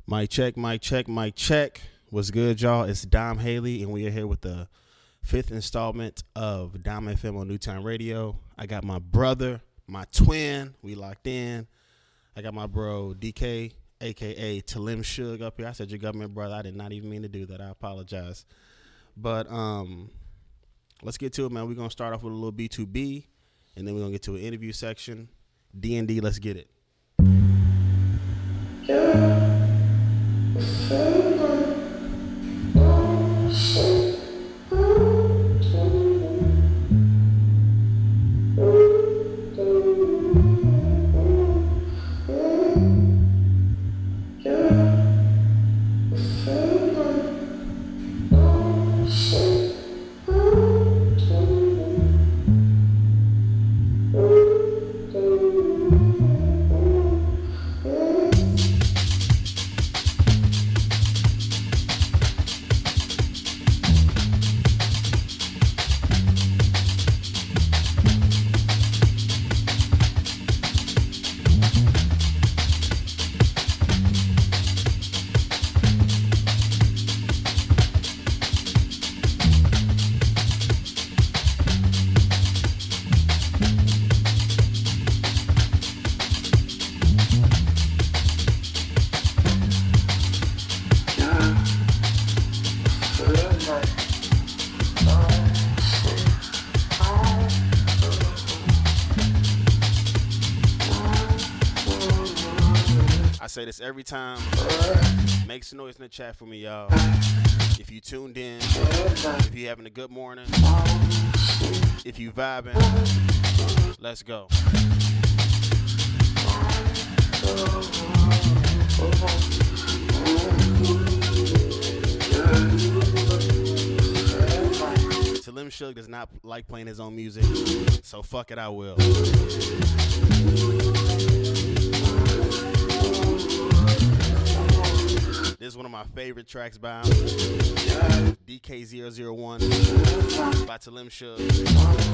Mic check, mic check, mic check. What's good, y'all? It's Dom Haley, and we are here with the fifth installment of Dom FM on Newtown Radio. I got my brother, my twin. We locked in. I got my bro, DK, a.k.a. Tlim Shug up here. I said your government brother. I did not even mean to do that. I apologize. But let's get to it, man. We're going to start off with a little B2B, and then we're going to get to an interview section. D&D, let's get it. Say this every time. Make some noise in the chat for me, y'all. If you tuned in, if you having a good morning, if you vibing, let's go. Tlim Shug does not like playing his own music, so fuck it, I will. This is one of my favorite tracks by him. DK001 by Tlim Shug.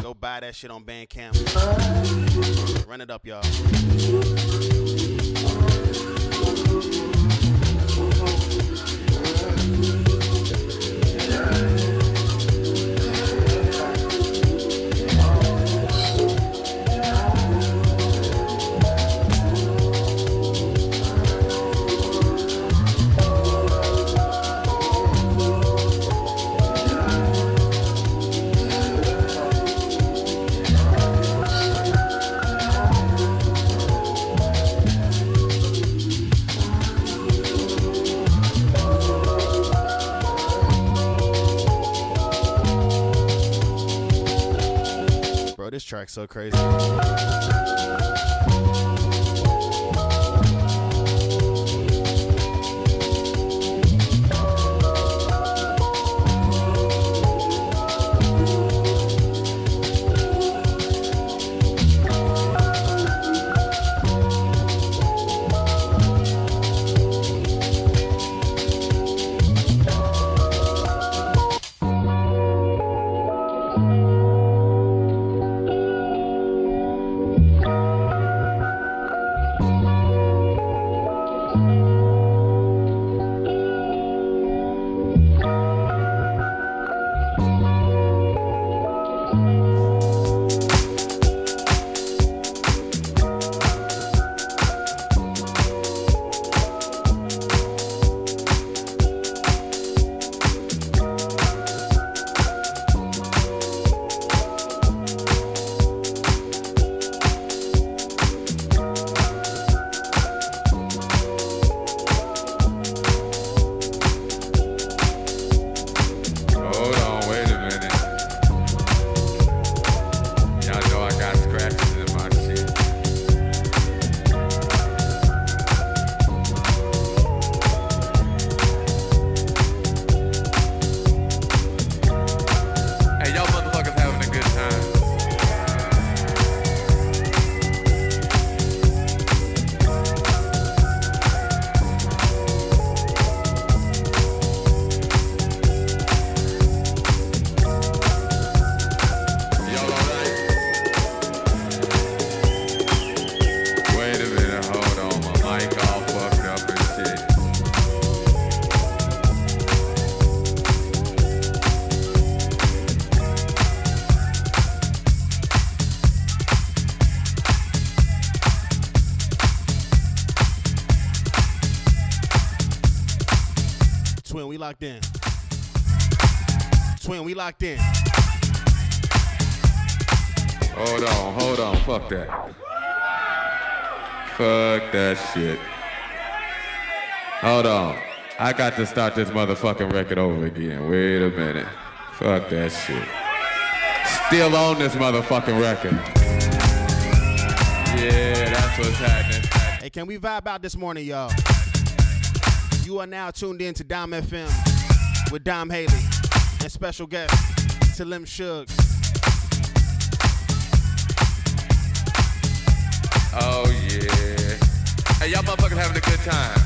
Go buy that shit on Bandcamp. Run it up, y'all. This track's so crazy. Twin, we locked in. Twin, we locked in. Hold on, fuck that. Fuck that shit. Hold on. I got to start this motherfucking record over again. Wait a minute. Fuck that shit. Still on this motherfucking record. Yeah, that's what's happening. Hey, can we vibe out this morning, y'all? You are now tuned in to Dom FM with Dom Haley and special guest Tlim Shug. Oh yeah. Hey, y'all motherfuckers having a good time.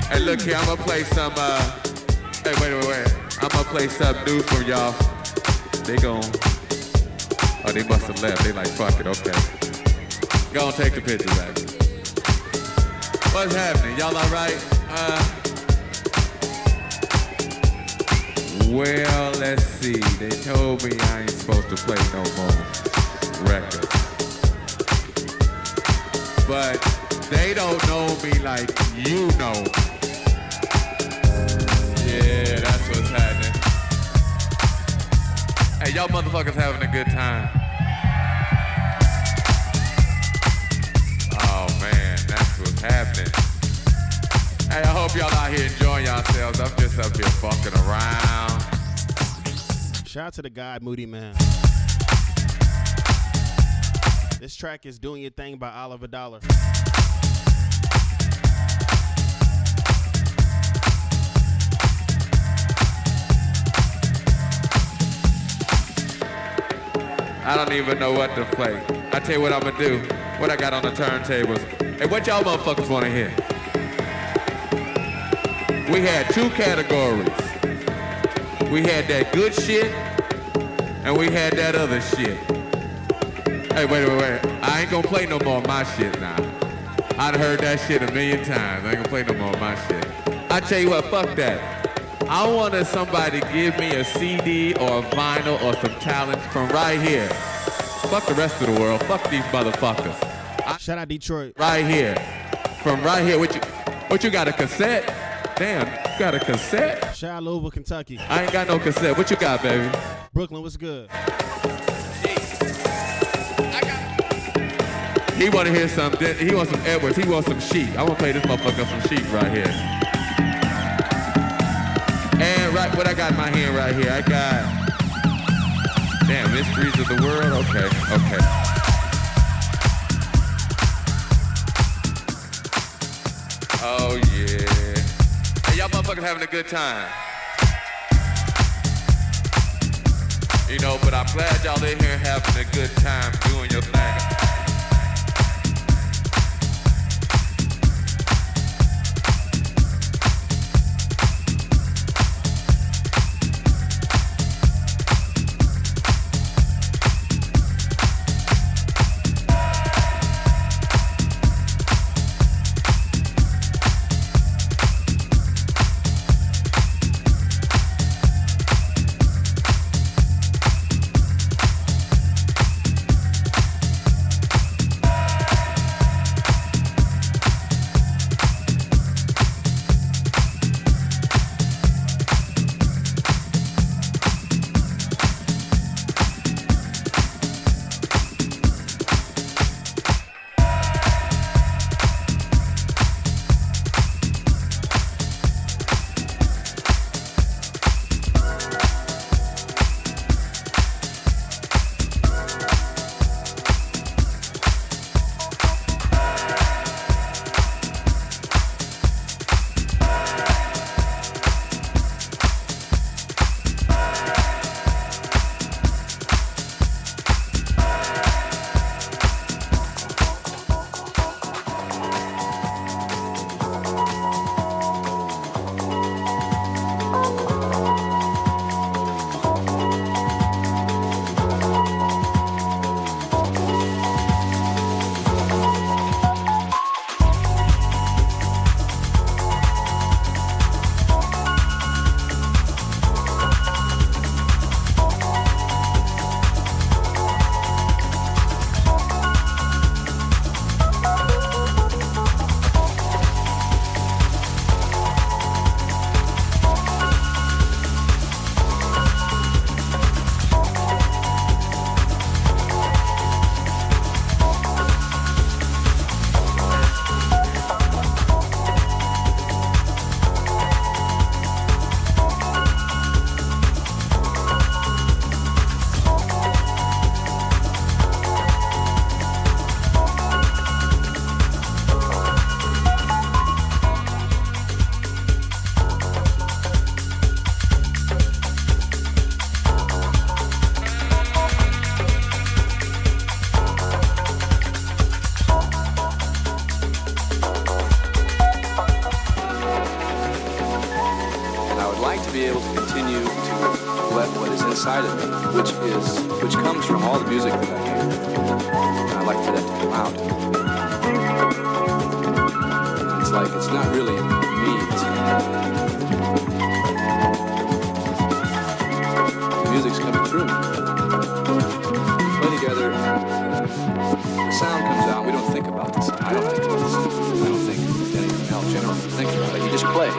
Hey, look here, I'm gonna play some, hey, wait. I'm gonna play something new for y'all. They must have left. They like, fuck it, okay. Go and take the picture back. What's happening? Y'all all right? Well, let's see. They told me I ain't supposed to play no more records. But they don't know me like you know. Yeah, that's what's happening. Hey, y'all motherfuckers having a good time. Oh man, that's what's happening. Hey, I hope y'all out here enjoying yourselves. I'm just up here fucking around. Shout out to the guy, Moody Man. This track is Doing Your Thing by Oliver Dollar. I don't even know what to play. I tell you what I'm gonna do. What I got on the turntables. Hey, what y'all motherfuckers wanna hear? We had two categories. We had that good shit, and we had that other shit. Hey, wait. I ain't gonna play no more of my shit now. I'd heard that shit a million times. I ain't gonna play no more of my shit. I tell you what, fuck that. I wanted somebody to give me a CD or a vinyl or some talent from right here. Fuck the rest of the world. Fuck these motherfuckers. Shout out Detroit. Right here. From right here. What you got, a cassette? Damn, you got a cassette? Shout out Louisville, Kentucky. I ain't got no cassette. What you got, baby? Brooklyn, what's good? He want to hear some, he wants some Edwards. He wants some Sheep. I want to play this motherfucker some Sheep right here. And right, what I got in my hand right here, I got, damn, Mysteries of the World, okay. Oh yeah. Hey, y'all motherfuckers having a good time. You know, but I'm glad y'all in here having a good time doing your thing. inside of me, which comes from all the music that I hear. And I like for that to come out. And it's like, it's not really me, the music's coming through me. We play together, the sound comes out, we don't think about this. I don't think about this. I don't think anything else generally. Think about it, you just play.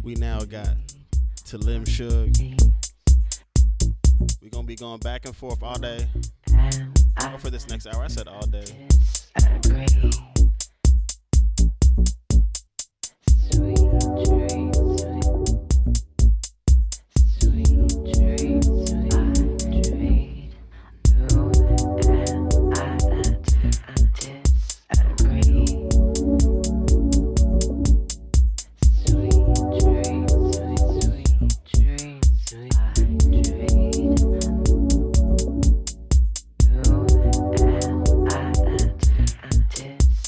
We now got Tlim Shug. We're going to be going back and forth all day. Or for this next hour. I said all day. Tits.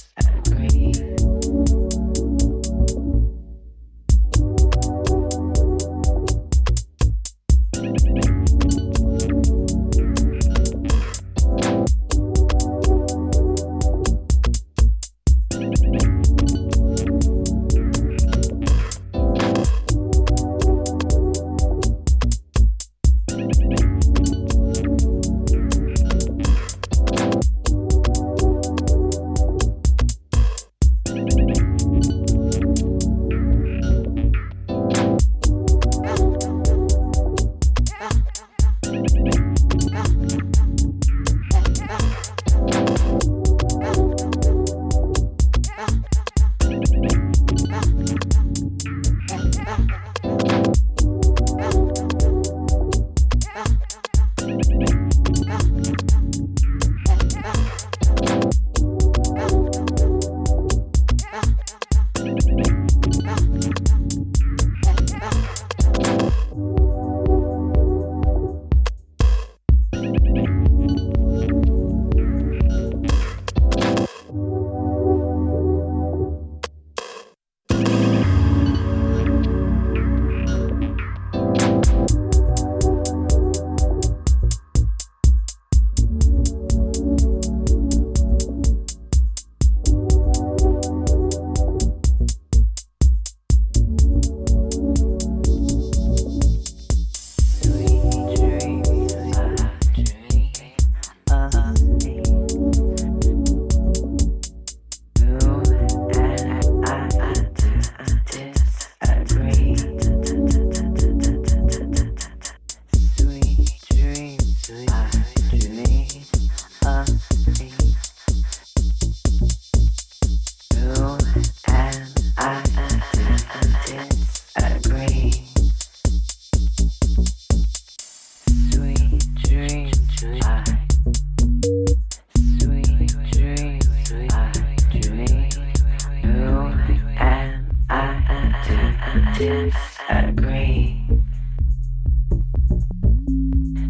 disagree.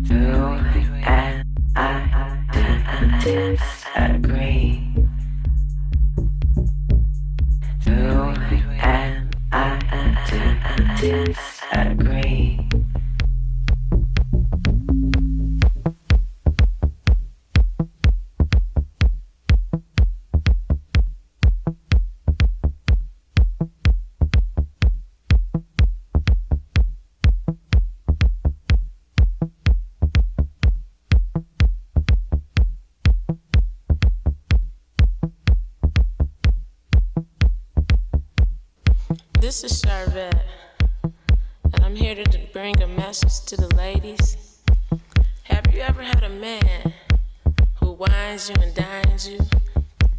Do and I disagree. Do and I disagree. This is Charvette, and I'm here to bring a message to the ladies. Have you ever had a man who wines you and dines you,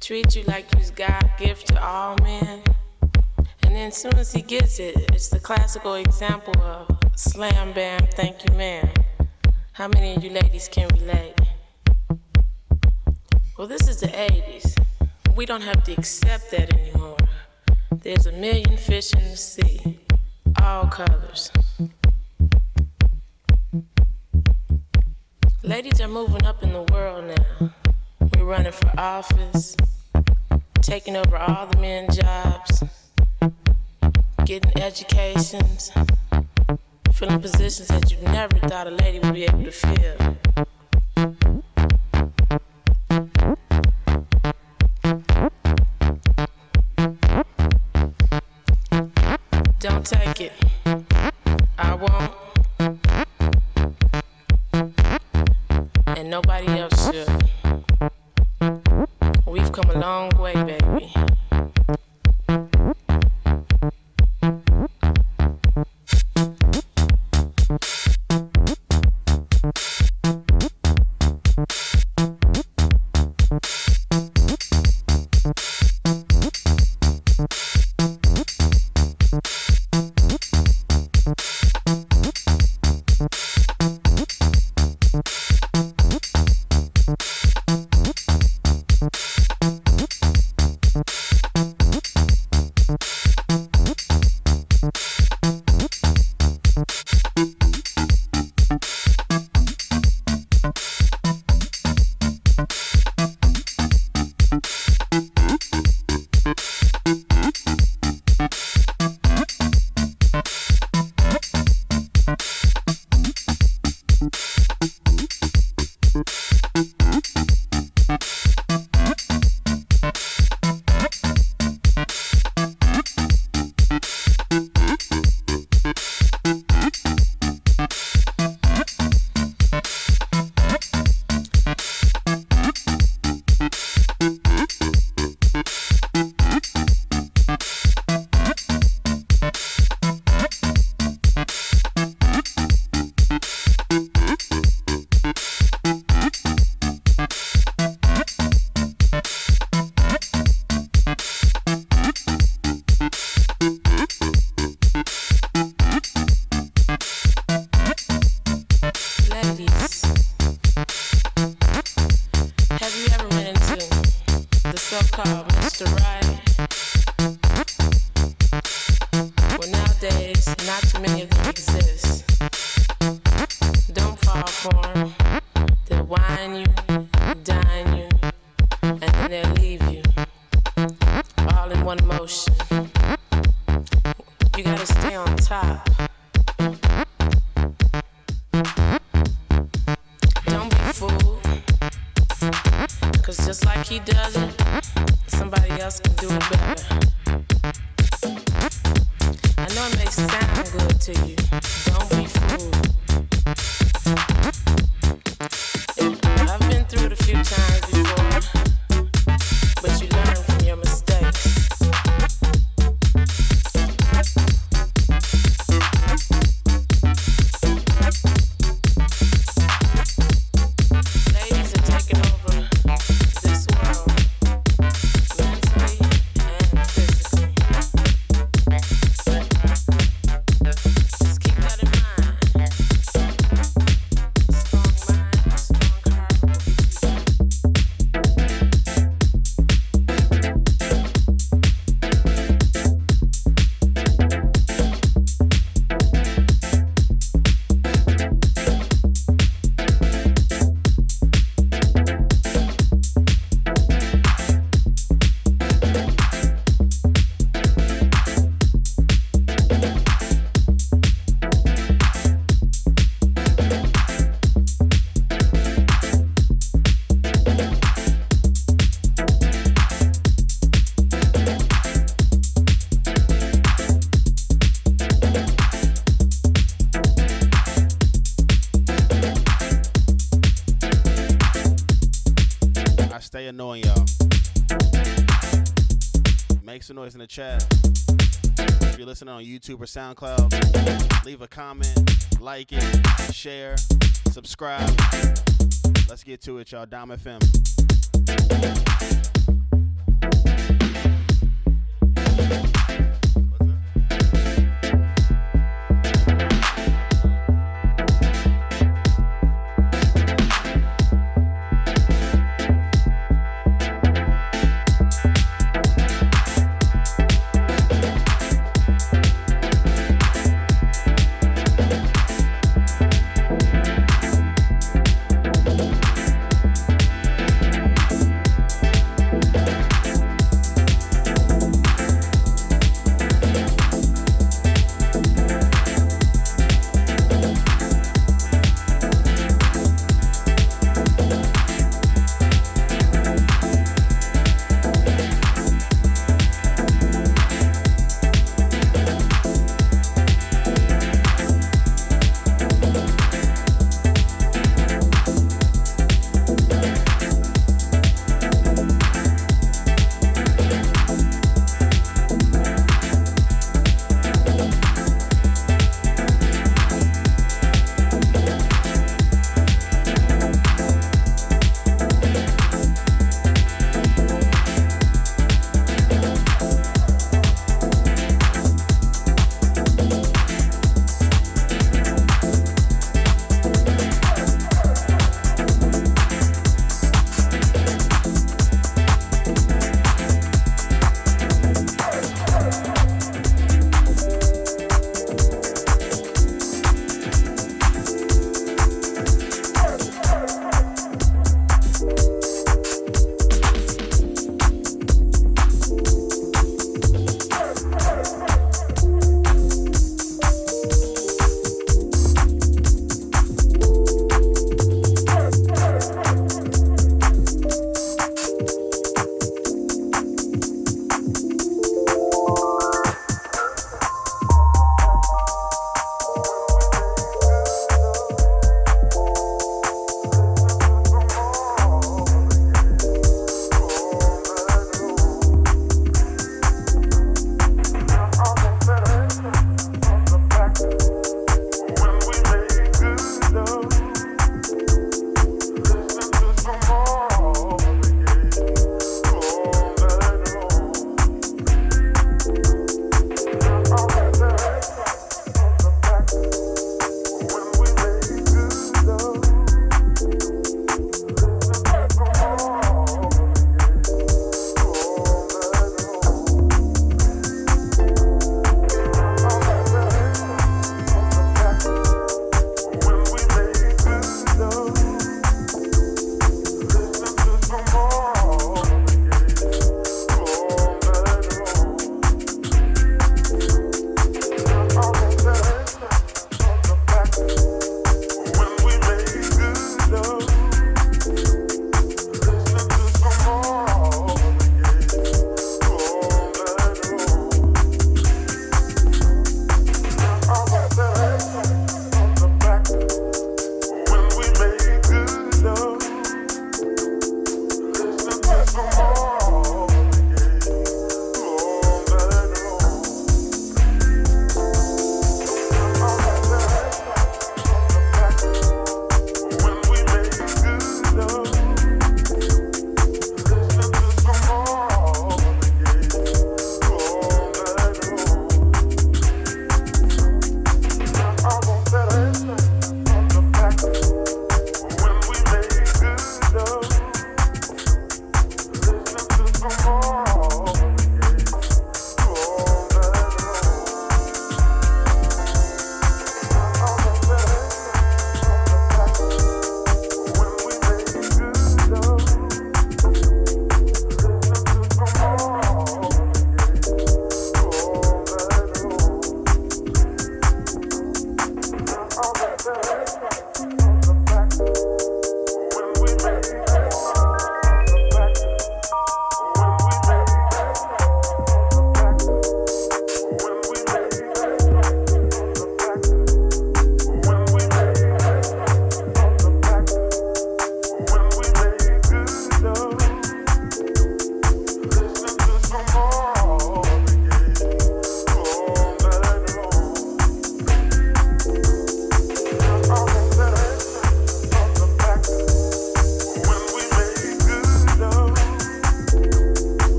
treats you like you's God's gift to all men, and then as soon as he gets it, it's the classical example of slam bam, thank you ma'am. How many of you ladies can relate? Well, this is the 80s. We don't have to accept that anymore. There's a million fish in the sea, all colors. Ladies are moving up in the world now. We're running for office, taking over all the men's jobs, getting educations, filling positions that you never thought a lady would be able to fill. Don't take it. I won't. And nobody else should. We've come a long way, baby. Keep that in Make some noise in the chat. If you're listening on YouTube or SoundCloud, leave a comment, like it, share, subscribe. Let's get to it, y'all. Dom FM.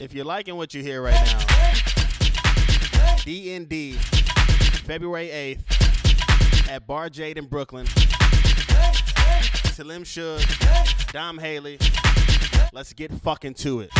If you're liking what you hear right now, D&D, February 8th at Bar Jade in Brooklyn. Tlim Shug, Dom Haley. Let's get fucking to it.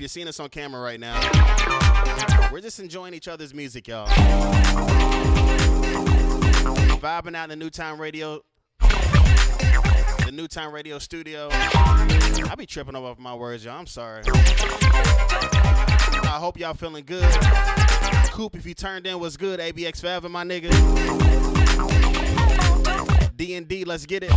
Seeing us on camera right now. We're just enjoying each other's music, y'all. Vibing out in the Newtown Radio. The Newtown Radio studio. I be tripping over my words, y'all. I'm sorry. I hope y'all feeling good. Coop, if you turned in, what's good? ABX forever, my nigga. D&D, let's get it.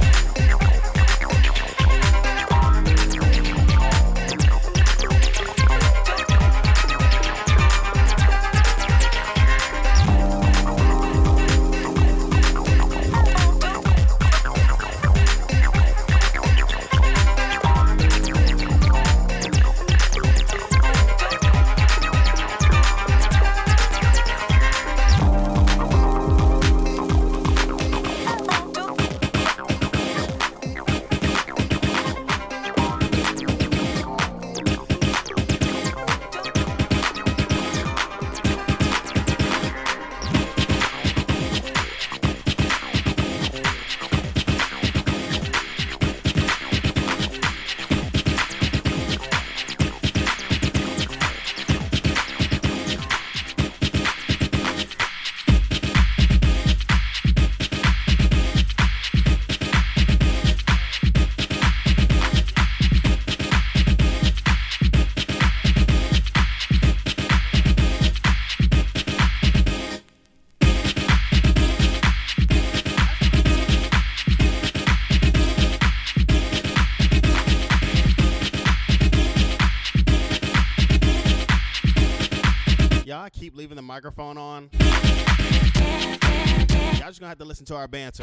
microphone on. Y'all just gonna have to listen to our banter.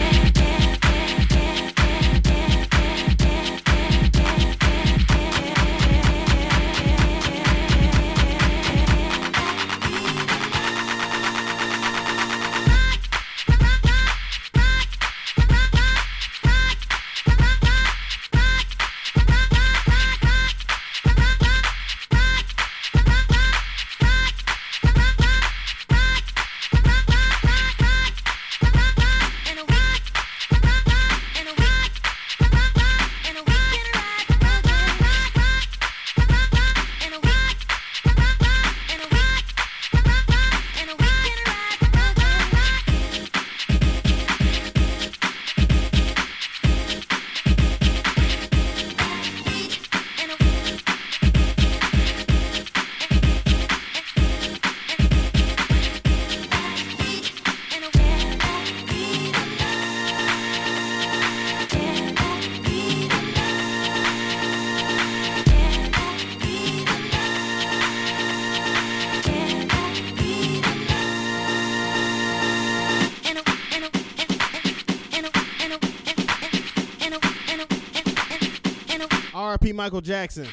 R.I.P. Michael Jackson.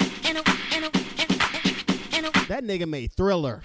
That nigga made Thriller.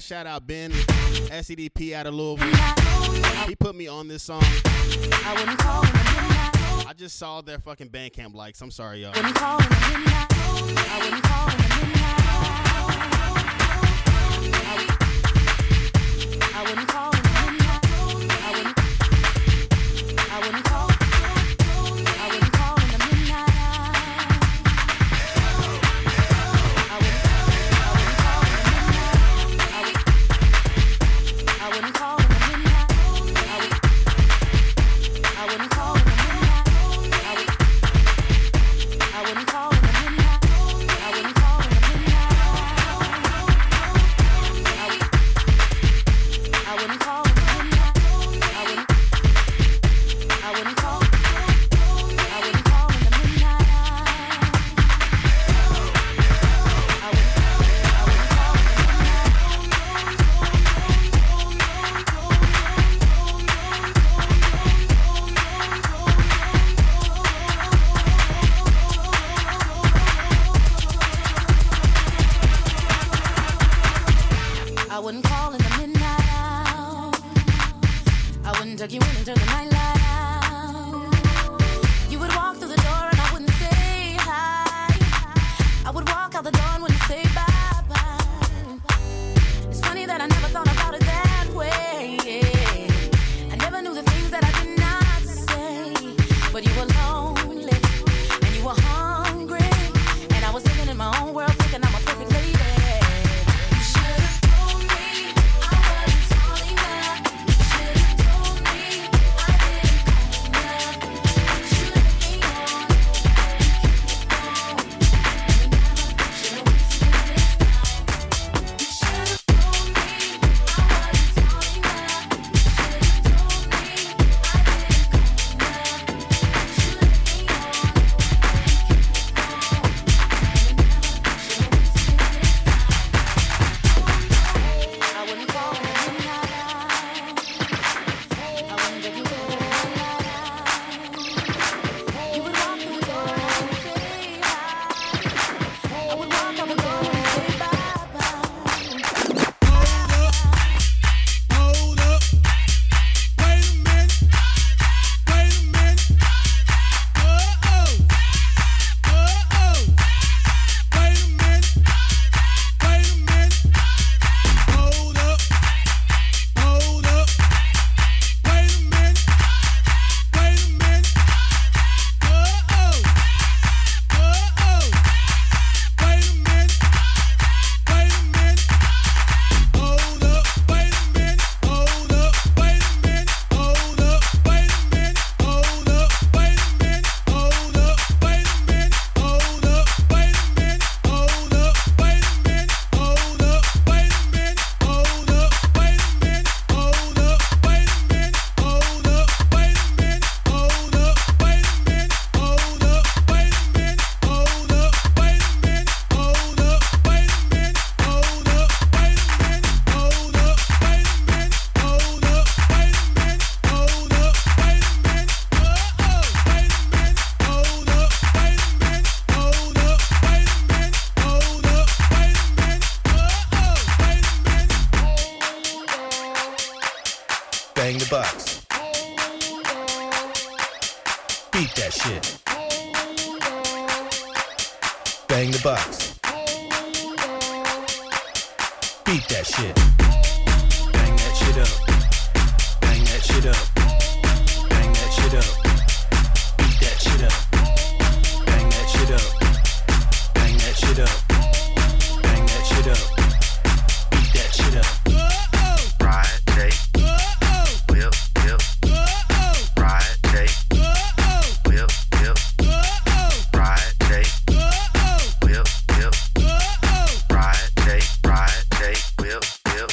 Shout out Ben, SEDP out of Louisville. He put me on this song. I just saw their fucking Bandcamp likes. I'm sorry, y'all. I wouldn't call Bang the box. Beat that shit. Bang that shit up. Bang that shit up. Bang that shit up. Beat that shit up. Bang that shit up. Bang that shit up. Bang that shit up. Beat that shit up. Ride, take, whip, whip. Ride, take, whip, whip. Ride, take, whip, whip. Ride, take, whip, whip.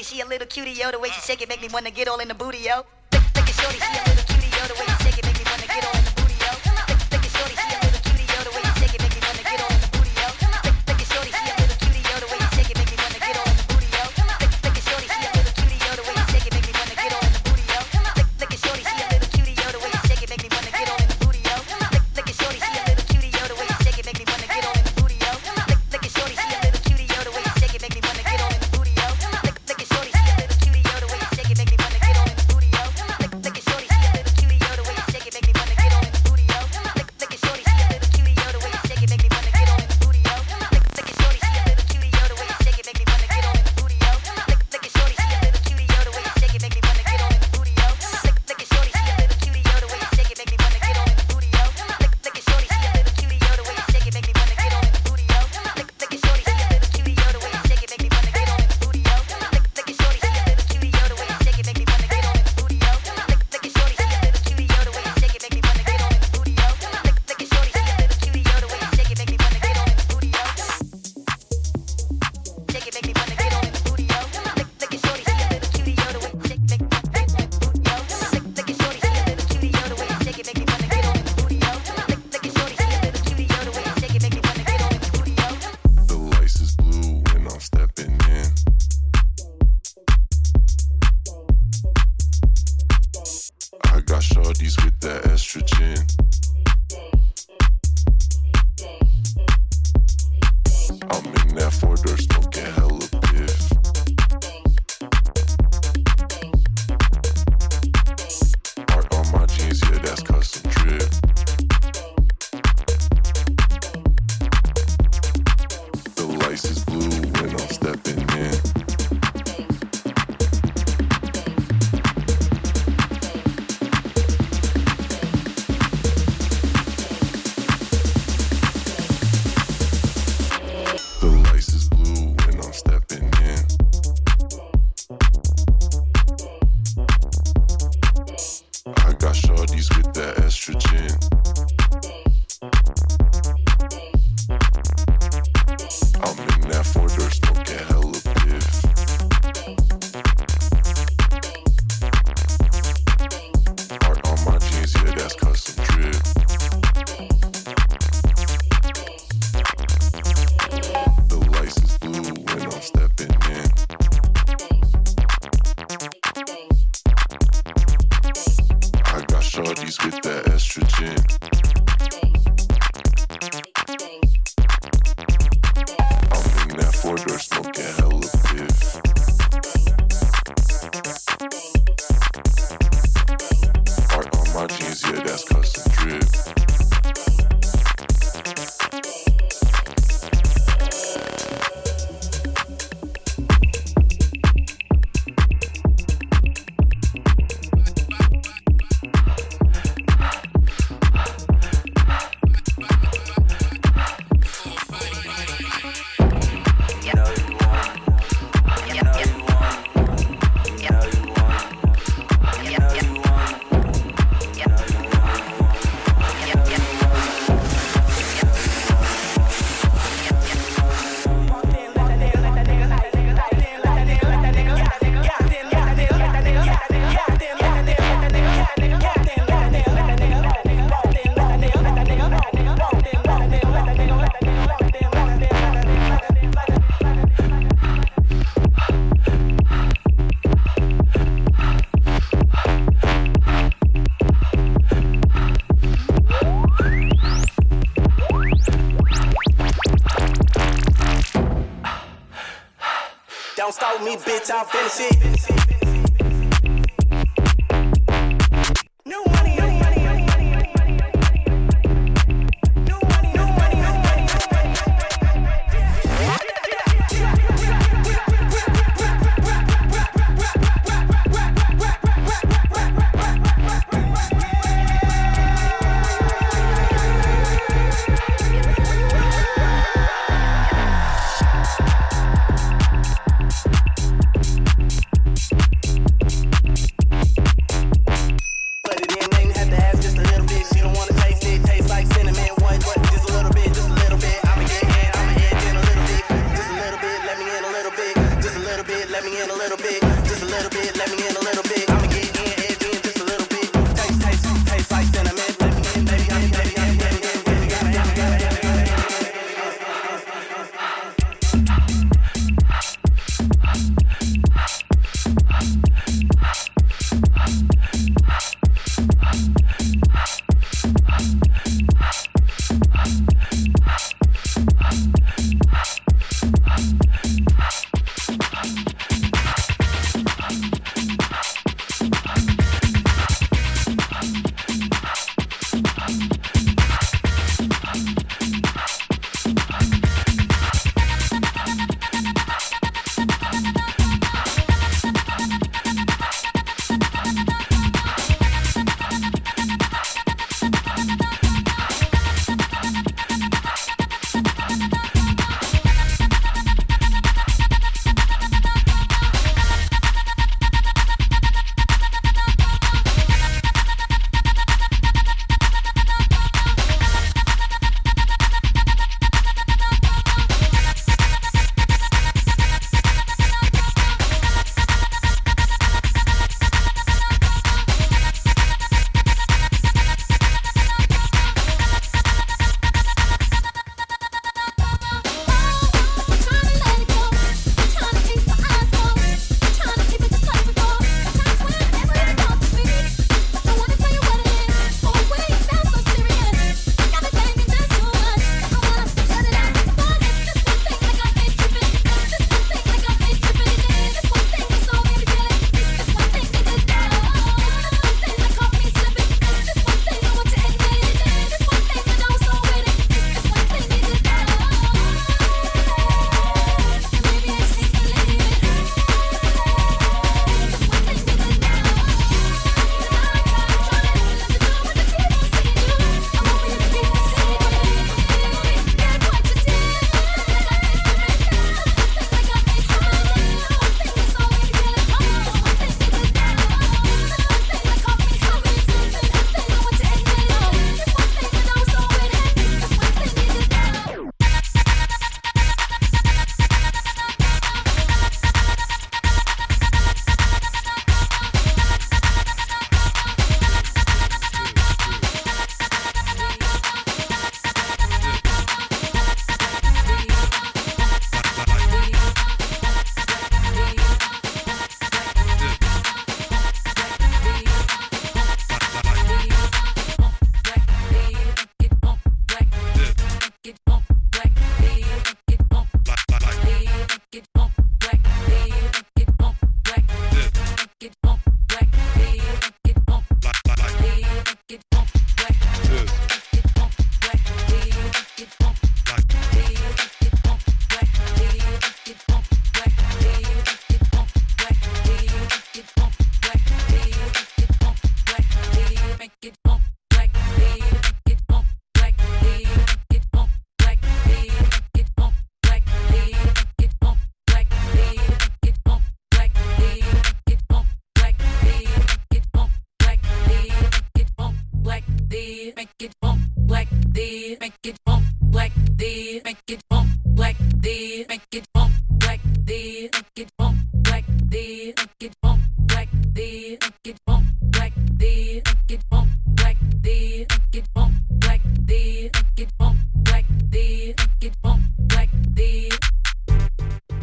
She a little cutie, yo, the way she shake it make me wanna get all in the booty, yo. Look at shorty, she a little cutie, yo, the way she shake it make me wanna get all in the booty, yo. Look at shorty, she a little cutie, yo, the way she shake it make me wanna get all in the booty, yo. Look at shorty, she a little cutie, yo, the way she shake it make me wanna get all in the booty, yo. Look at shorty, she a little cutie, yo, the way she shake it make me wanna get all in the booty, yo. Look at shorty, she a little cutie, yo, the way she shake it make me wanna get all in the booty, yo. Look at shorty, she a little cutie, yo, the way she shake it make me wanna get all in the booty, yo. Look at shorty, she a little cutie, yo, the way she shake it make me wanna get all in the booty, yo. Look at shorty, she a little cutie, yo, the way she shake it make me wanna get all in the booty, yo. me, bitch, I'll finish it. No money, no money, no money, no money. No money, no money, no money, no money.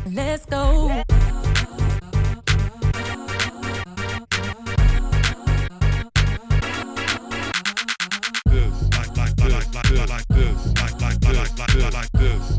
Let's go. Like this.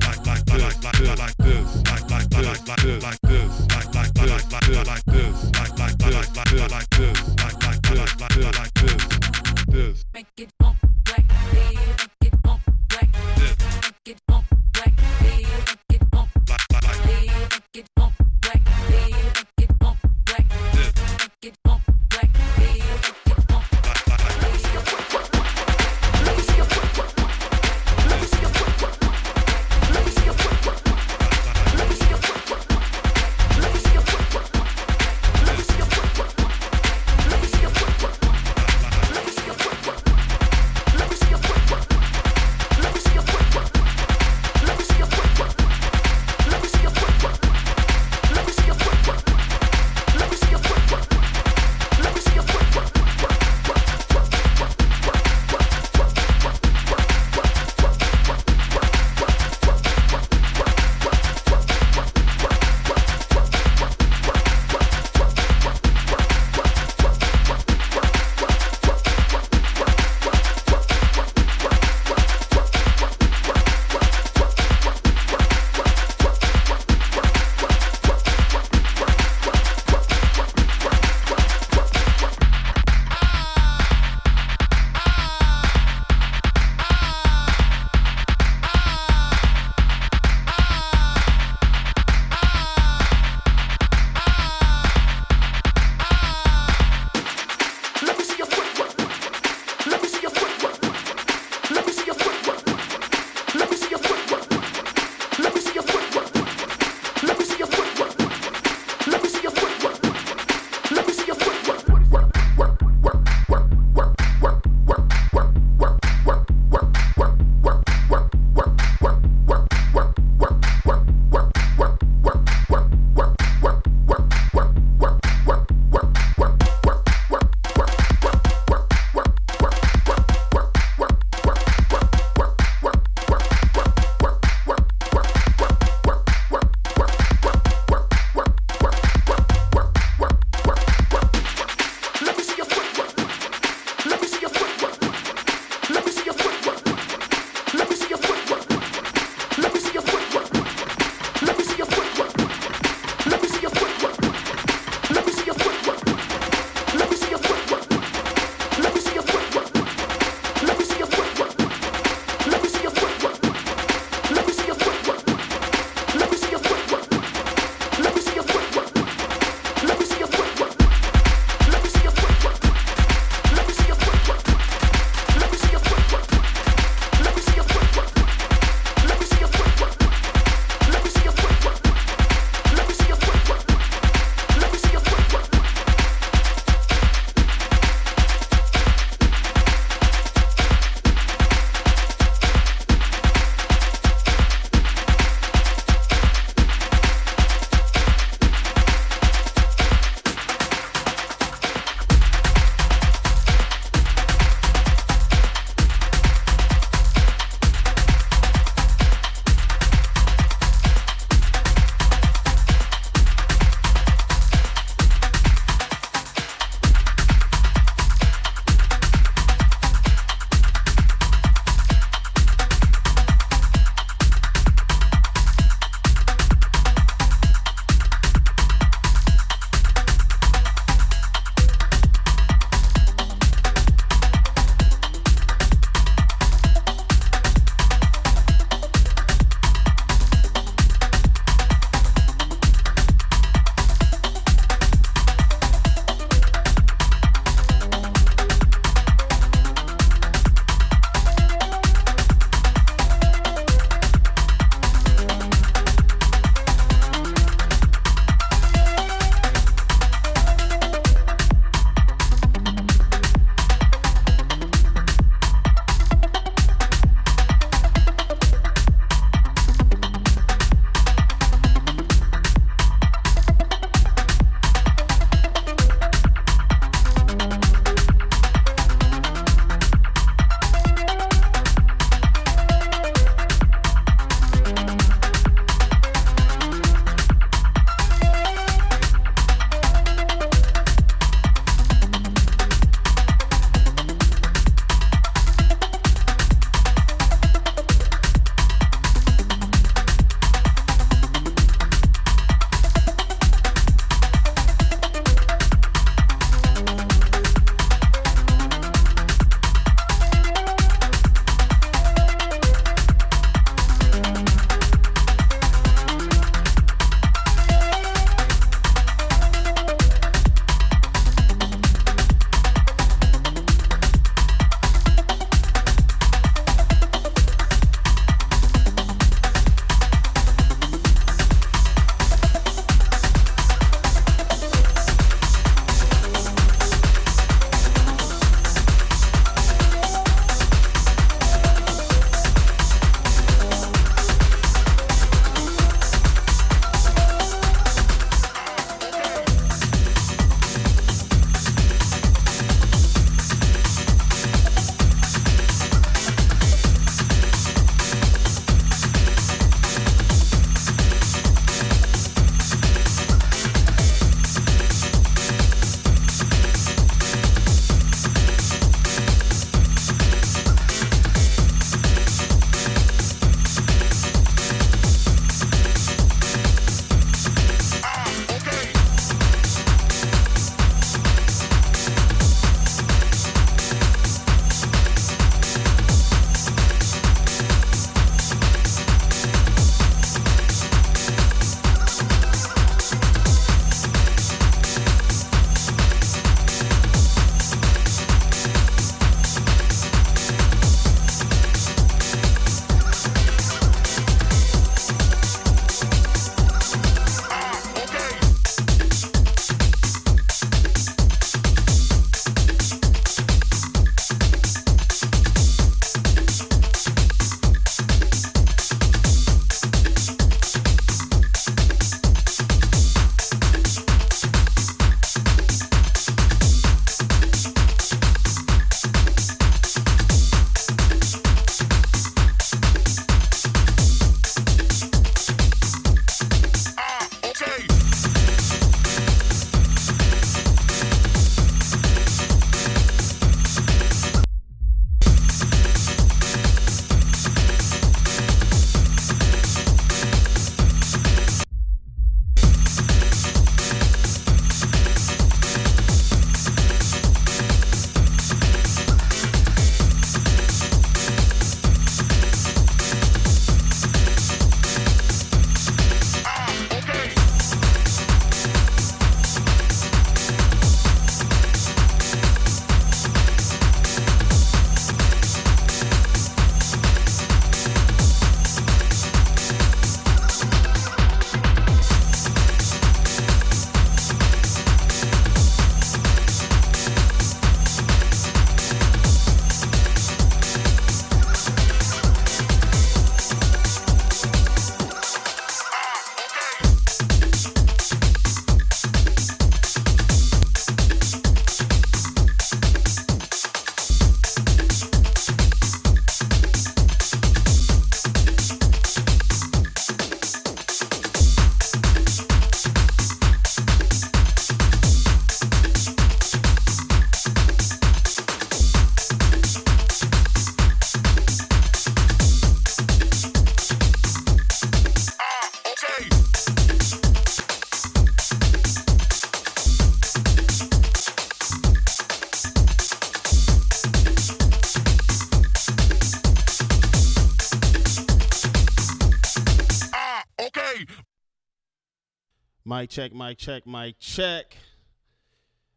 Mic check, mic check, mic check.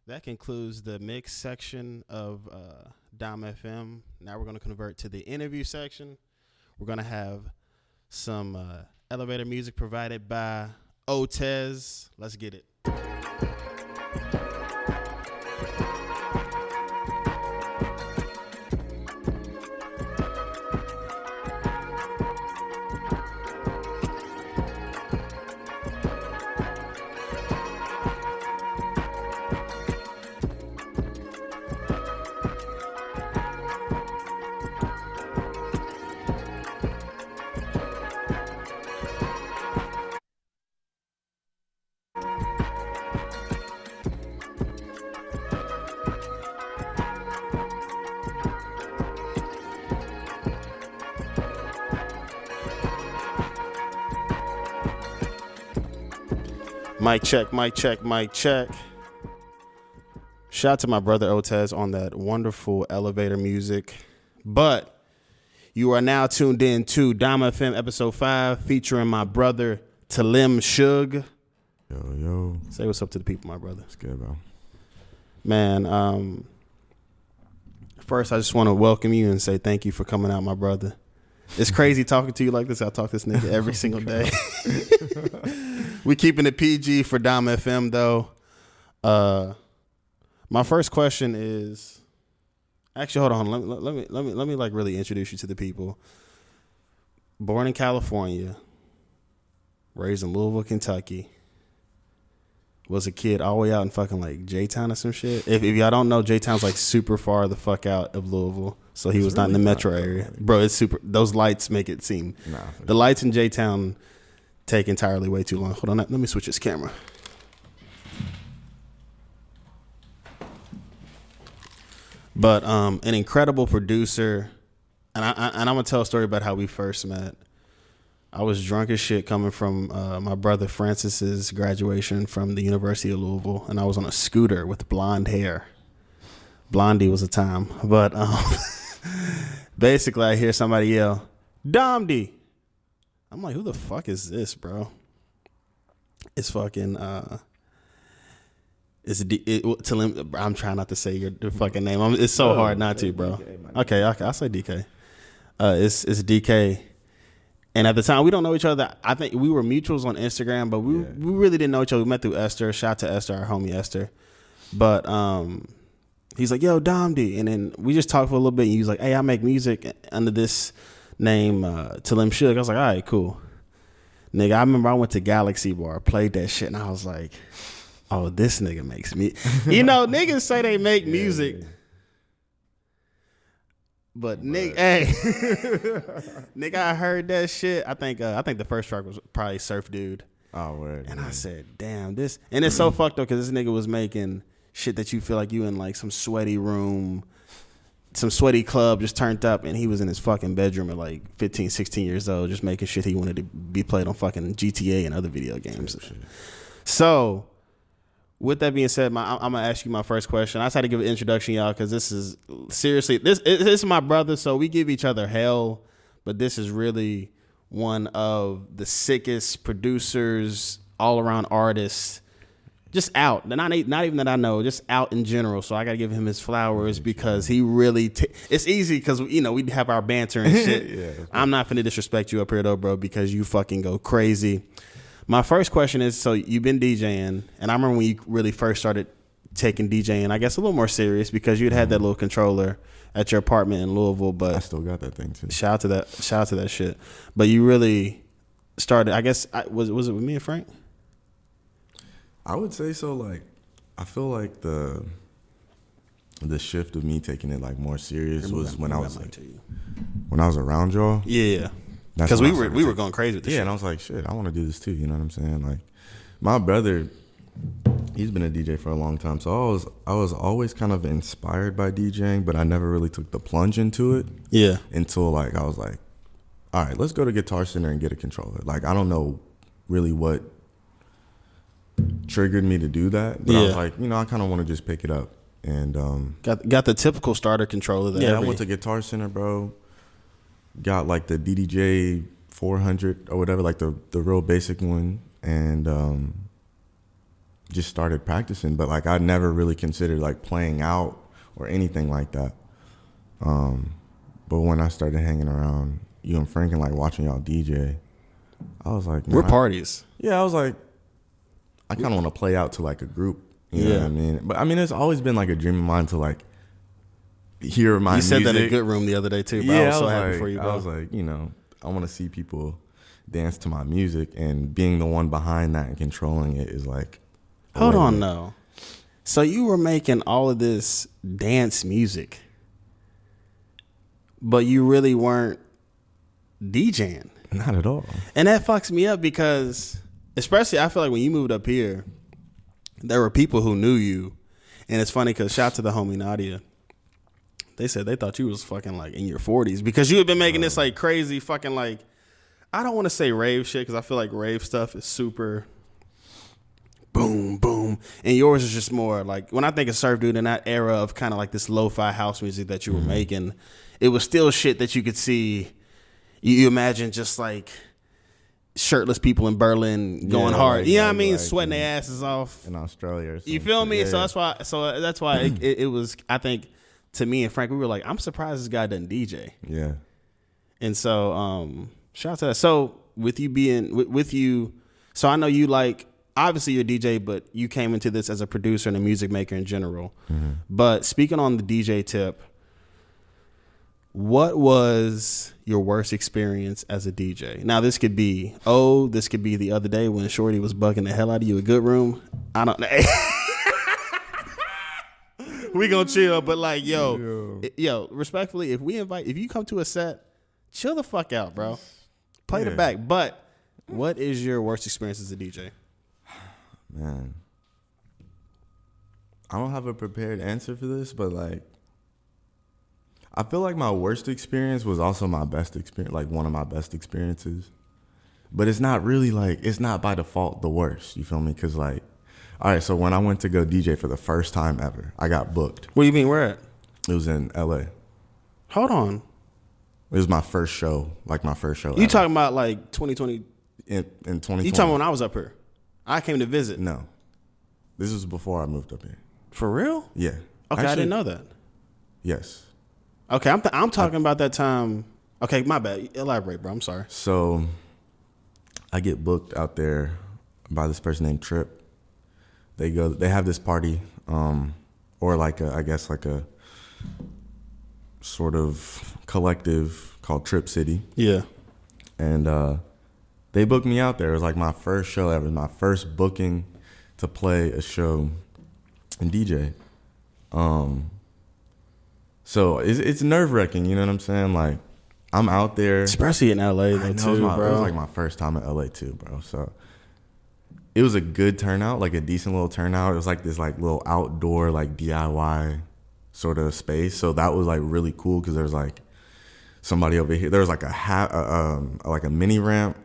That concludes the mix section of Dom FM. Now we're going to convert to the interview section. We're going to have some elevator music provided by Otez. Let's get it. Mic check, mic check, mic check. Shout out to my brother Otez on that wonderful elevator music. But you are now tuned in to Dom FM episode 5 featuring my brother Tlim Shug. Yo. Say what's up to the people, my brother. It's good, bro. Man, first I just want to welcome you and say thank you for coming out, my brother. It's crazy talking to you like this. I talk to this nigga every single day. We keeping it PG for Dom FM though. My first question is, actually, hold on. Let me like really introduce you to the people. Born in California, raised in Louisville, Kentucky. Was a kid all the way out in fucking like J-Town or some shit. If y'all don't know, J-Town's like super far the fuck out of Louisville. So he was not in the metro area. Bro, it's super. Those lights make it seem. The lights in J-Town take entirely way too long. Hold on, let me switch this camera. But an incredible producer. And I'm going to tell a story about how we first met. I was drunk as shit coming from my brother Francis's graduation from the University of Louisville, and I was on a scooter with blonde hair. Blondie was a time. But basically, I hear somebody yell, "Domdy!" I'm like, who the fuck is this, bro? It's fucking, Tlim. I'm trying not to say your fucking name. It's so hard not to, bro. DK, okay, I'll say DK. It's DK. And at the time, we don't know each other. I think we were mutuals on Instagram, but we really didn't know each other. We met through Esther. Shout out to Esther, our homie Esther. But he's like, "Yo, Domdy," and then we just talked for a little bit. And he was like, "Hey, I make music under this name, Tlim Shug." I was like, "All right, cool." Nigga, I remember I went to Galaxy Bar, played that shit, and I was like, "Oh, this nigga makes me." You know, niggas say they make music. Yeah. But nigga, hey, nigga, I heard that shit. I think the first track was probably Surf Dude. Oh, word. And I said, "Damn, this," and it's so fucked up because this nigga was making shit that you feel like you in like some sweaty room, some sweaty club just turned up, and he was in his fucking bedroom at like 15, 16 years old, just making shit he wanted to be played on fucking GTA and other video games. Shit. So, with that being said, I'm gonna ask you my first question. I just had to give an introduction, y'all, because this is seriously this is my brother, so we give each other hell, but this is really one of the sickest producers, all around artists, just out. Not even that I know, just out in general. So I gotta give him his flowers because he really. It's easy because we have our banter and shit. Yeah, I'm not finna disrespect you up here though, bro, because you fucking go crazy. My first question is, so you've been DJing, and I remember when you really first started taking DJing, I guess a little more serious because you'd had that little controller at your apartment in Louisville, but I still got that thing too. Shout out to that shit. But you really started, I guess, was it with me and Frank? I would say so. Like, I feel like the shift of me taking it like more serious was when I was around y'all. Yeah. Because we were going crazy with this shit. And I was like, shit, I want to do this too. You know what I'm saying? Like, my brother, he's been a DJ for a long time, so I was always kind of inspired by DJing, but I never really took the plunge into it. Yeah. Until like I was like, all right, let's go to Guitar Center and get a controller. Like, I don't know really what triggered me to do that, but I was like, I kind of want to just pick it up and got the typical starter controller. That I went to Guitar Center, bro. Got like the DDJ 400 or whatever, like the real basic one, and just started practicing. But like I never really considered like playing out or anything like that. But when I started hanging around you and Frank and like watching y'all DJ, I was like, we're parties. I was like, I kind of want to play out to like a group. You know what I mean? But I mean, it's always been like a dream of mine to like hear my music. You said that in Good Room the other day too, bro. Yeah, I was so happy for you, bro. I was like, you know, I want to see people dance to my music, and being the one behind that and controlling it is like. Hold on, though. So you were making all of this dance music, but you really weren't DJing. Not at all. And that fucks me up because, especially I feel like when you moved up here, there were people who knew you. And it's funny because shout out to the homie Nadia. They said they thought you was fucking like in your 40s because you had been making this like crazy fucking like, I don't want to say rave shit because I feel like rave stuff is super boom, boom. And yours is just more like, when I think of Surf Dude in that era of kind of like this lo-fi house music that you were making, it was still shit that you could see. You imagine just like shirtless people in Berlin going hard. You know what I mean? Sweating their asses off. In Australia or something. You feel me? Yeah, so that's why it was, I think, to me and Frank, we were like, I'm surprised this guy doesn't DJ. Yeah. And so, shout out to that. So with you being with you, so I know you like, obviously you're a DJ, but you came into this as a producer and a music maker in general. Mm-hmm. But speaking on the DJ tip, what was your worst experience as a DJ? Now this could be the other day when Shorty was bugging the hell out of you at Good Room. I don't know. We gonna chill, but like, yo, respectfully, if you come to a set, chill the fuck out, bro. Play the back. But what is your worst experience as a DJ? Man, I don't have a prepared answer for this, but like, I feel like my worst experience was also my best experience, like one of my best experiences. But it's not really like, it's not by default the worst, you feel me? Because like, all right, so when I went to go DJ for the first time ever, I got booked. What do you mean, where at? It was in LA. Hold on. It was my first show, like my first show You ever. talking about like 2020? In 2020. You talking about when I was up here? I came to visit. No. This was before I moved up here. For real? Yeah. Okay, I didn't know that. Yes. Okay, I'm talking about that time. Okay, my bad. Elaborate, bro. I'm sorry. So I get booked out there by this person named Trip. They have this party, or like I guess like a sort of collective called Trip City. Yeah. And they booked me out there. It was like my first show ever, my first booking to play a show and DJ. So it's nerve-wracking, you know what I'm saying? Like, I'm out there. Especially in LA, though, too, bro. It was like my first time in LA, too, bro. So it was a good turnout, like a decent little turnout. It was like this like little outdoor, like DIY sort of space. So that was like really cool because there was like somebody over here. There was like like a mini ramp.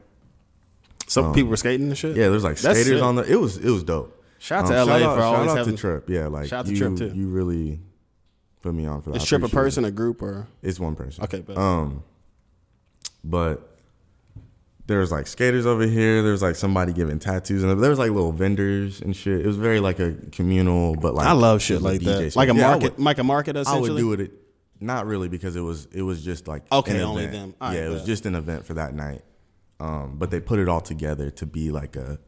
Some people were skating and shit? Yeah, there's like skaters on there. It was dope. Shout out to LA for always having. Shout out having... to Trip. Yeah, like shout out to Trip, too. You really put me on for that. Is Trip a person, a group, or? It's one person. Okay, but but there's like skaters over here. There's like somebody giving tattoos, and there was like little vendors and shit. It was very like a communal, but like I love shit like that. Space. Like a market, like a market. Essentially, I would do it. Not really, because it was just like okay, an only event. them. It was just an event for that night. But they put it all together to be like a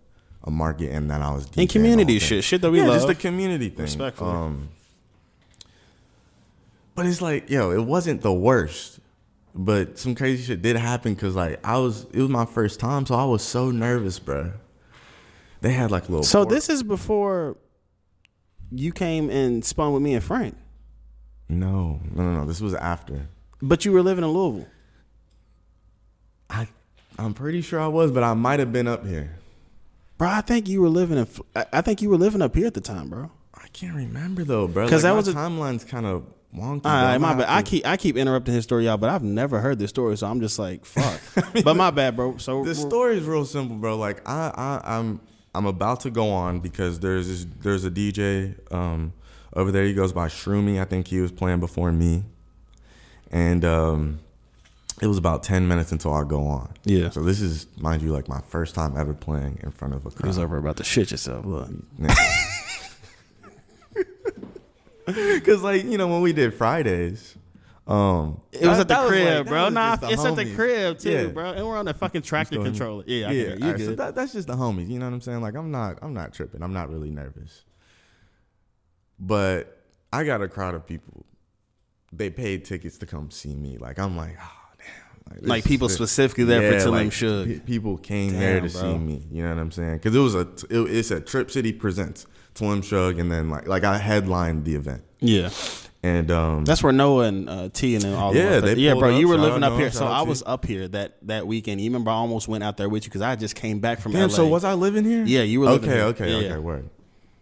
market, and then I was DJing and community shit that we love. Just a community thing. Respectfully. But it's like, it wasn't the worst. But some crazy shit did happen because like it was my first time, so I was so nervous, bro. They had like a little. So this is before you came and spun with me and Frank. No. This was after. But you were living in Louisville. I'm pretty sure I was, but I might have been up here. Bro, I think you were living up here at the time, bro. I can't remember though, bro. Because like, that was timeline's kind of wonky. All right, my bad. I keep interrupting his story, y'all, but I've never heard this story, so I'm just like, fuck. But my bad, bro. So the story is real simple, bro. Like I'm about to go on because there's a DJ over there. He goes by Shroomy. I think he was playing before me, and it was about 10 minutes until I go on. Yeah. So this is, mind you, like my first time ever playing in front of a crowd. You was over about to shit yourself. Look. Because, like, you know, when we did Fridays, it was at the crib, like, bro. Nah, just it's the at the homies. crib too, Yeah. bro. And we're on that fucking tractor controller. Yeah, I Yeah, get it. You alright, good? so that's just the homies. You know what I'm saying? Like, I'm not tripping. I'm not really nervous. But I got a crowd of people. They paid tickets to come see me. Like, I'm like, oh damn. Like people specifically there for Tlim Shug. People came there to see me. You know what I'm saying? Because it's a Trip City Presents Tlim Shug, and then like I headlined the event. Yeah. And that's where Noah and T and all yeah, of them. they Yeah, pulled bro, up. you were Shout living out up here. Noah, So shout out I T. was up here that weekend. You remember I almost went out there with you because I just came back from damn, LA. so was I living here? Yeah, you were living here. Okay, Yeah. word.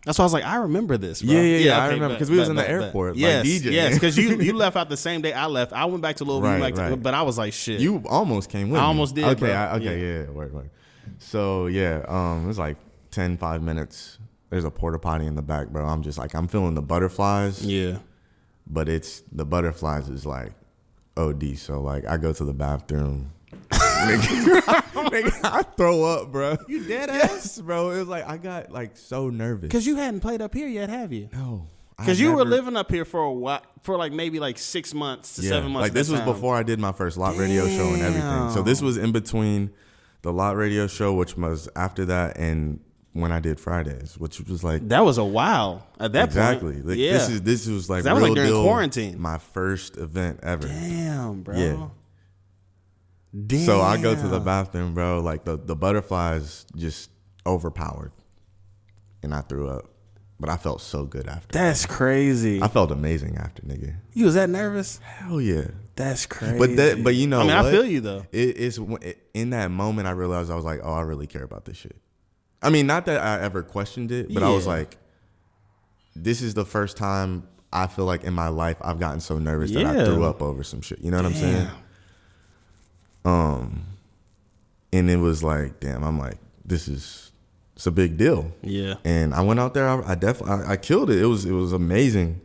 That's why I was like, I remember this, bro. Yeah, I okay, remember, bet, 'cause we was bet, in the bet, airport, like Yes, DJing. yes, because you left out the same day I left. I went back to Louisville, Right. but I was like, shit. You almost came with I me. almost did, Okay, bro. yeah, word. So yeah, it was like 5 minutes. There's a porta potty in the back, bro. I'm just like, I'm feeling the butterflies. Yeah. But the butterflies is like OD. So like I go to the bathroom. Nigga, I throw up, bro. You dead ass? Yes, bro. It was like I got like so nervous. Because you hadn't played up here yet, have you? No. Because you were living up here for a while, for like maybe like 6 months to 7 months. Like this was before I did my first lot radio show and everything. So this was in between the lot radio show, which was after that, and when I did Fridays, which was like that was a while at that exactly. point. Like, Yeah, this was like that was real like during deal, quarantine. my first event ever. Damn, bro. Yeah. Damn. So I go to the bathroom, bro. Like the butterflies just overpowered, and I threw up. But I felt so good after. That's crazy. I felt amazing after, nigga. You was that nervous? Hell yeah. That's crazy. But you know, I mean, what? I feel you though. It's in that moment I realized I was like, oh, I really care about this shit. I mean, not that I ever questioned it, but I was like, this is the first time I feel like in my life I've gotten so nervous that I threw up over some shit. You know what I'm saying? And it was like, damn, I'm like, it's a big deal. Yeah. And I went out there, I killed it. It was amazing.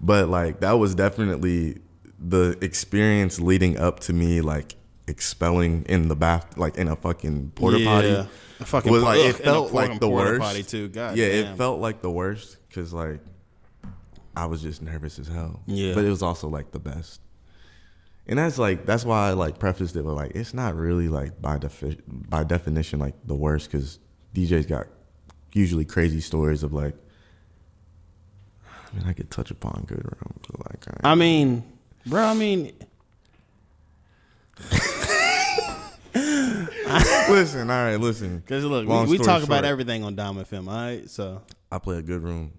But like that was definitely the experience leading up to me like expelling in the bath, like in a fucking porta potty. A fucking was like ugh, it felt in a like the porta worst. potty too. God yeah, damn. it felt like the worst because like I was just nervous as hell. Yeah, but it was also like the best. And that's why I like prefaced it with like it's not really like by definition like the worst because DJs got usually crazy stories of like. I mean, I could touch upon good room, but like I mean, bro. I mean. Listen, all right, listen. Because look, Long we story talk about short, everything on Dom FM, all right? So I play a good room.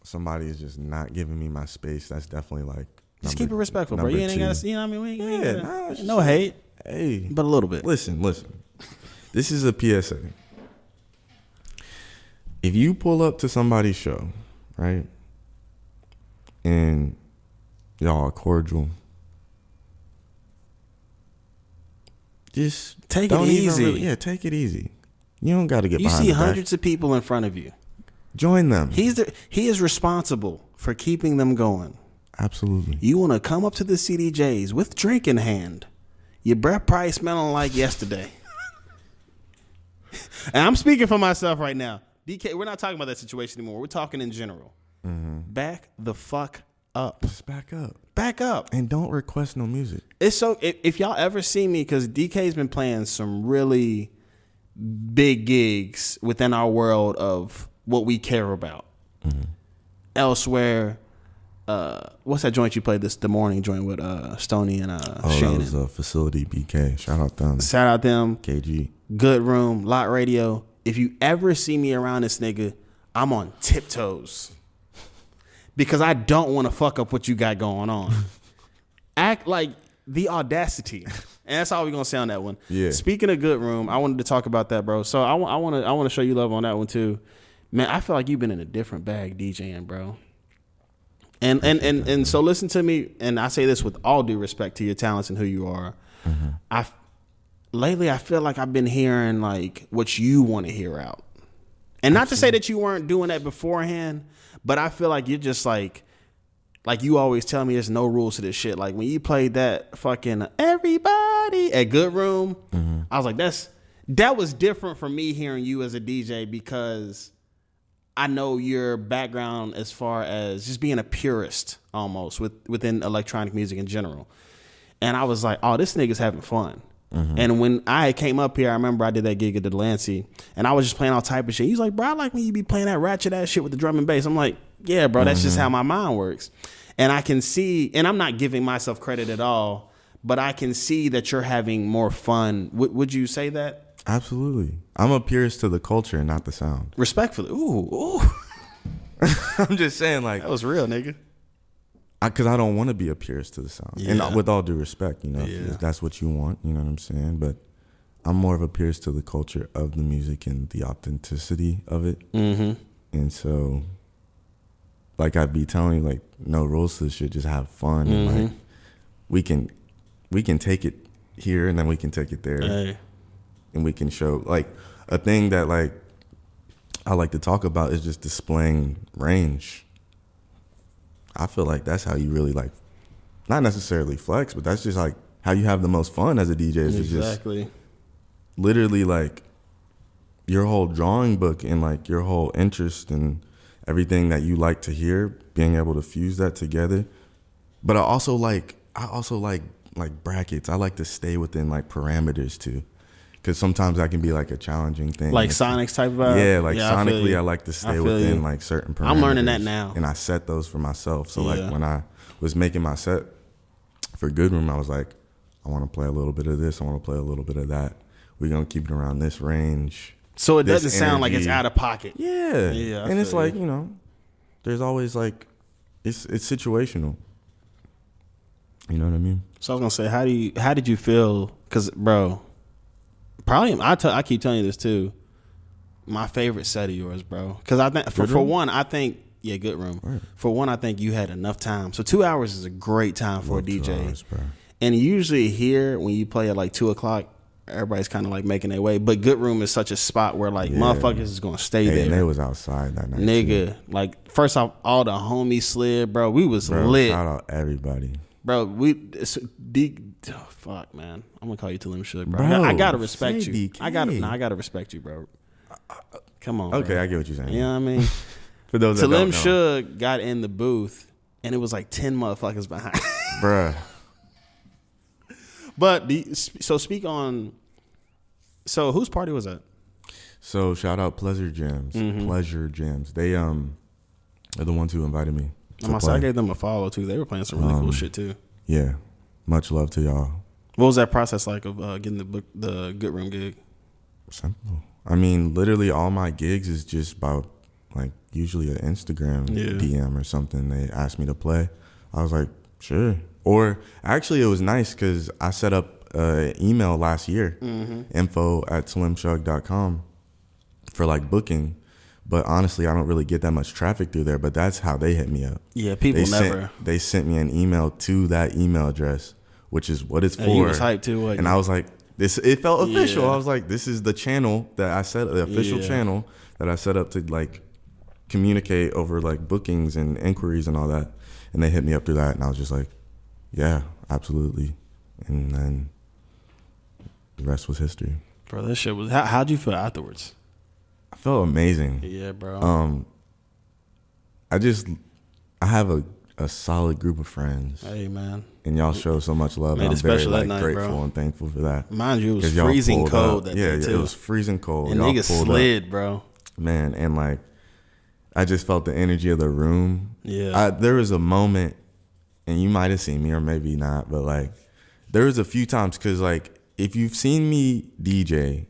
Somebody is just not giving me my space. That's definitely like just keep it respectful, bro. You ain't gotta see. You know what I mean? We ain't gotta, no like, hate, hey, but a little bit. Listen. This is a PSA. If you pull up to somebody's show, right, and y'all are cordial, just take it easy. Take it easy. You don't got to get. You behind see the back. hundreds of people in front of you. Join them. He is responsible for keeping them going. Absolutely. You want to come up to the CDJs with drink in hand, your breath probably smelling like yesterday. And I'm speaking for myself right now. DK, we're not talking about that situation anymore. We're talking in general. Mm-hmm. Back the fuck up. Just back up. Back up. And don't request no music. It's so if y'all ever see me, because DK's been playing some really big gigs within our world of what we care about. Mm-hmm. Elsewhere, what's that joint you played the morning joint with Stoney and Shannon? That was a Facility BK. Shout out them. Shout out them. KG. Good Room, Lot Radio. If you ever see me around this nigga, I'm on tiptoes. Because I don't want to fuck up what you got going on. Act like the audacity. And that's all we're going to say on that one. Yeah. Speaking of Good Room, I wanted to talk about that, bro. So I want to show you love on that one too. Man, I feel like you've been in a different bag DJing, bro. And so listen to me, and I say this with all due respect to your talents and who you are. Mm-hmm. Lately I feel like I've been hearing like what you want to hear out. And not to say that you weren't doing that beforehand, but I feel like you're just like like you always tell me there's no rules to this shit. Like when you played that fucking everybody at Good Room, I was like, that was different for me hearing you as a DJ because I know your background as far as just being a purist almost within electronic music in general. And I was like, oh, this nigga's having fun. And when I came up here, I remember I did that gig at the Delancey, and I was just playing all type of shit. He's like, bro, I like when you be playing that ratchet ass shit with the drum and bass. I'm like, yeah, bro, that's just how my mind works. And I can see, and I'm not giving myself credit at all, but I can see that you're having more fun. Would you say that? Absolutely. I'm a purist to the culture and not the sound. Respectfully. Ooh. I'm just saying, like, that was real, nigga. Because I don't want to be a purist to the sound. Yeah. And with all due respect, you know, if that's what you want, you know what I'm saying? But I'm more of a purist to the culture of the music and the authenticity of it. And so, like I'd be telling you, like, no rules to this shit, just have fun. And like, we can take it here and then we can take it there. Hey. And we can show, like, a thing that, like, I like to talk about is just displaying range. I feel like that's how you really, like, not necessarily flex, but that's just like how you have the most fun as a DJ. Is Exactly. Just literally like your whole drawing book and like your whole interest and everything that you like to hear, being able to fuse that together. But I also like brackets. I like to stay within like parameters too. Because sometimes that can be like a challenging thing. Like Sonics type of vibe? Yeah, like sonically I like to stay within like certain parameters. I'm learning that now. And I set those for myself. So like when I was making my set for Good Room, I was like, I want to play a little bit of this. I want to play a little bit of that. We're going to keep it around this range. So it doesn't sound like it's out of pocket. Yeah. Yeah. And it's like, you know, there's always like, it's situational. You know what I mean? So I was going to say, how did you feel? Because, bro, probably, I keep telling you this too. My favorite set of yours, bro. Because I think, for one, I think, yeah, Good Room. Right. For one, I think you had enough time. So 2 hours is a great time for a DJ. 2 hours, bro. And usually here, when you play at like 2 o'clock, everybody's kind of like making their way. But Good Room is such a spot where like motherfuckers is going to stay there. And they was outside that night. Nigga, too. like first off, all the homies slid, bro. We was bro, lit. Shout out everybody. Bro, fuck, man. I'm gonna call you Tlim Shug, bro. Bro, I gotta respect you. DK. I gotta respect you, bro. Come on. Okay, bro. I get what you're saying. You know what I mean? For those that don't Tlim know. Shug got in the booth, and it was like 10 motherfuckers behind. Bruh. But speak on. So whose party was that? So shout out Pleasure Jams. Pleasure Jams. They are the ones who invited me. I gave them a follow too. They were playing some really cool shit too. Yeah. Much love to y'all. What was that process like of getting the Good Room gig? Simple. I mean, literally all my gigs is just about like usually an Instagram DM or something. They asked me to play. I was like, sure. Or actually it was nice because I set up an email last year, info@tlimshug.com for like booking. But honestly, I don't really get that much traffic through there. But that's how they hit me up. Yeah, people They sent me an email to that email address, which is what it's for. And you was hyped too, and I was like, it felt official. I was like, this is the channel that I set, the official channel that I set up to like communicate over like bookings and inquiries and all that. And they hit me up through that, and I was just like, yeah, absolutely. And then the rest was history. Bro, that shit was. How'd you feel afterwards? I felt amazing. Yeah, bro. I have a solid group of friends. Hey, man. And y'all show so much love. Made And it I'm very special that like night, grateful bro. and thankful for that. Mind you, it was 'Cause y'all freezing pulled cold up. that day, too. It was freezing cold. And Y'all niggas pulled slid, up. bro. Man, and like, I just felt the energy of the room. Yeah. There was a moment, and you might have seen me or maybe not, but like, there was a few times, because like, if you've seen me DJ,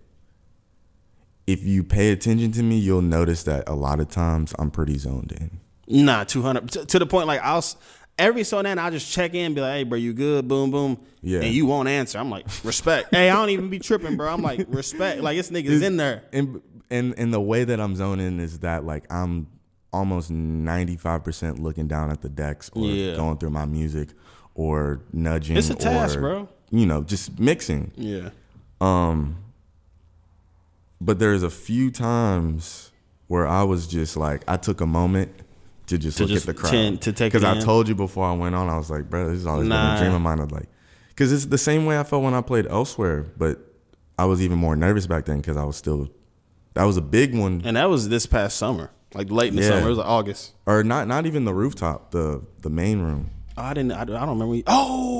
if you pay attention to me, you'll notice that a lot of times I'm pretty zoned in. Nah, 200. To the point, like, every so and then I'll just check in and be like, hey, bro, you good? Boom, boom. Yeah. And you won't answer. I'm like, respect. Hey, I don't even be tripping, bro. I'm like, respect. Like, this nigga's in there. And the way that I'm zoning is that like I'm almost 95% looking down at the decks or going through my music or nudging. It's a task, bro. You know, just mixing. Yeah. But there's a few times where I was just like, I took a moment to just look at the crowd. To take because I in. told you before I went on, I was like, bro, this has always been a dream of mine. Of like, because it's the same way I felt when I played elsewhere, but I was even more nervous back then because I was still. That was a big one, and that was this past summer, like late in the summer. It was like August, or not even the rooftop, the main room. Oh, I don't remember.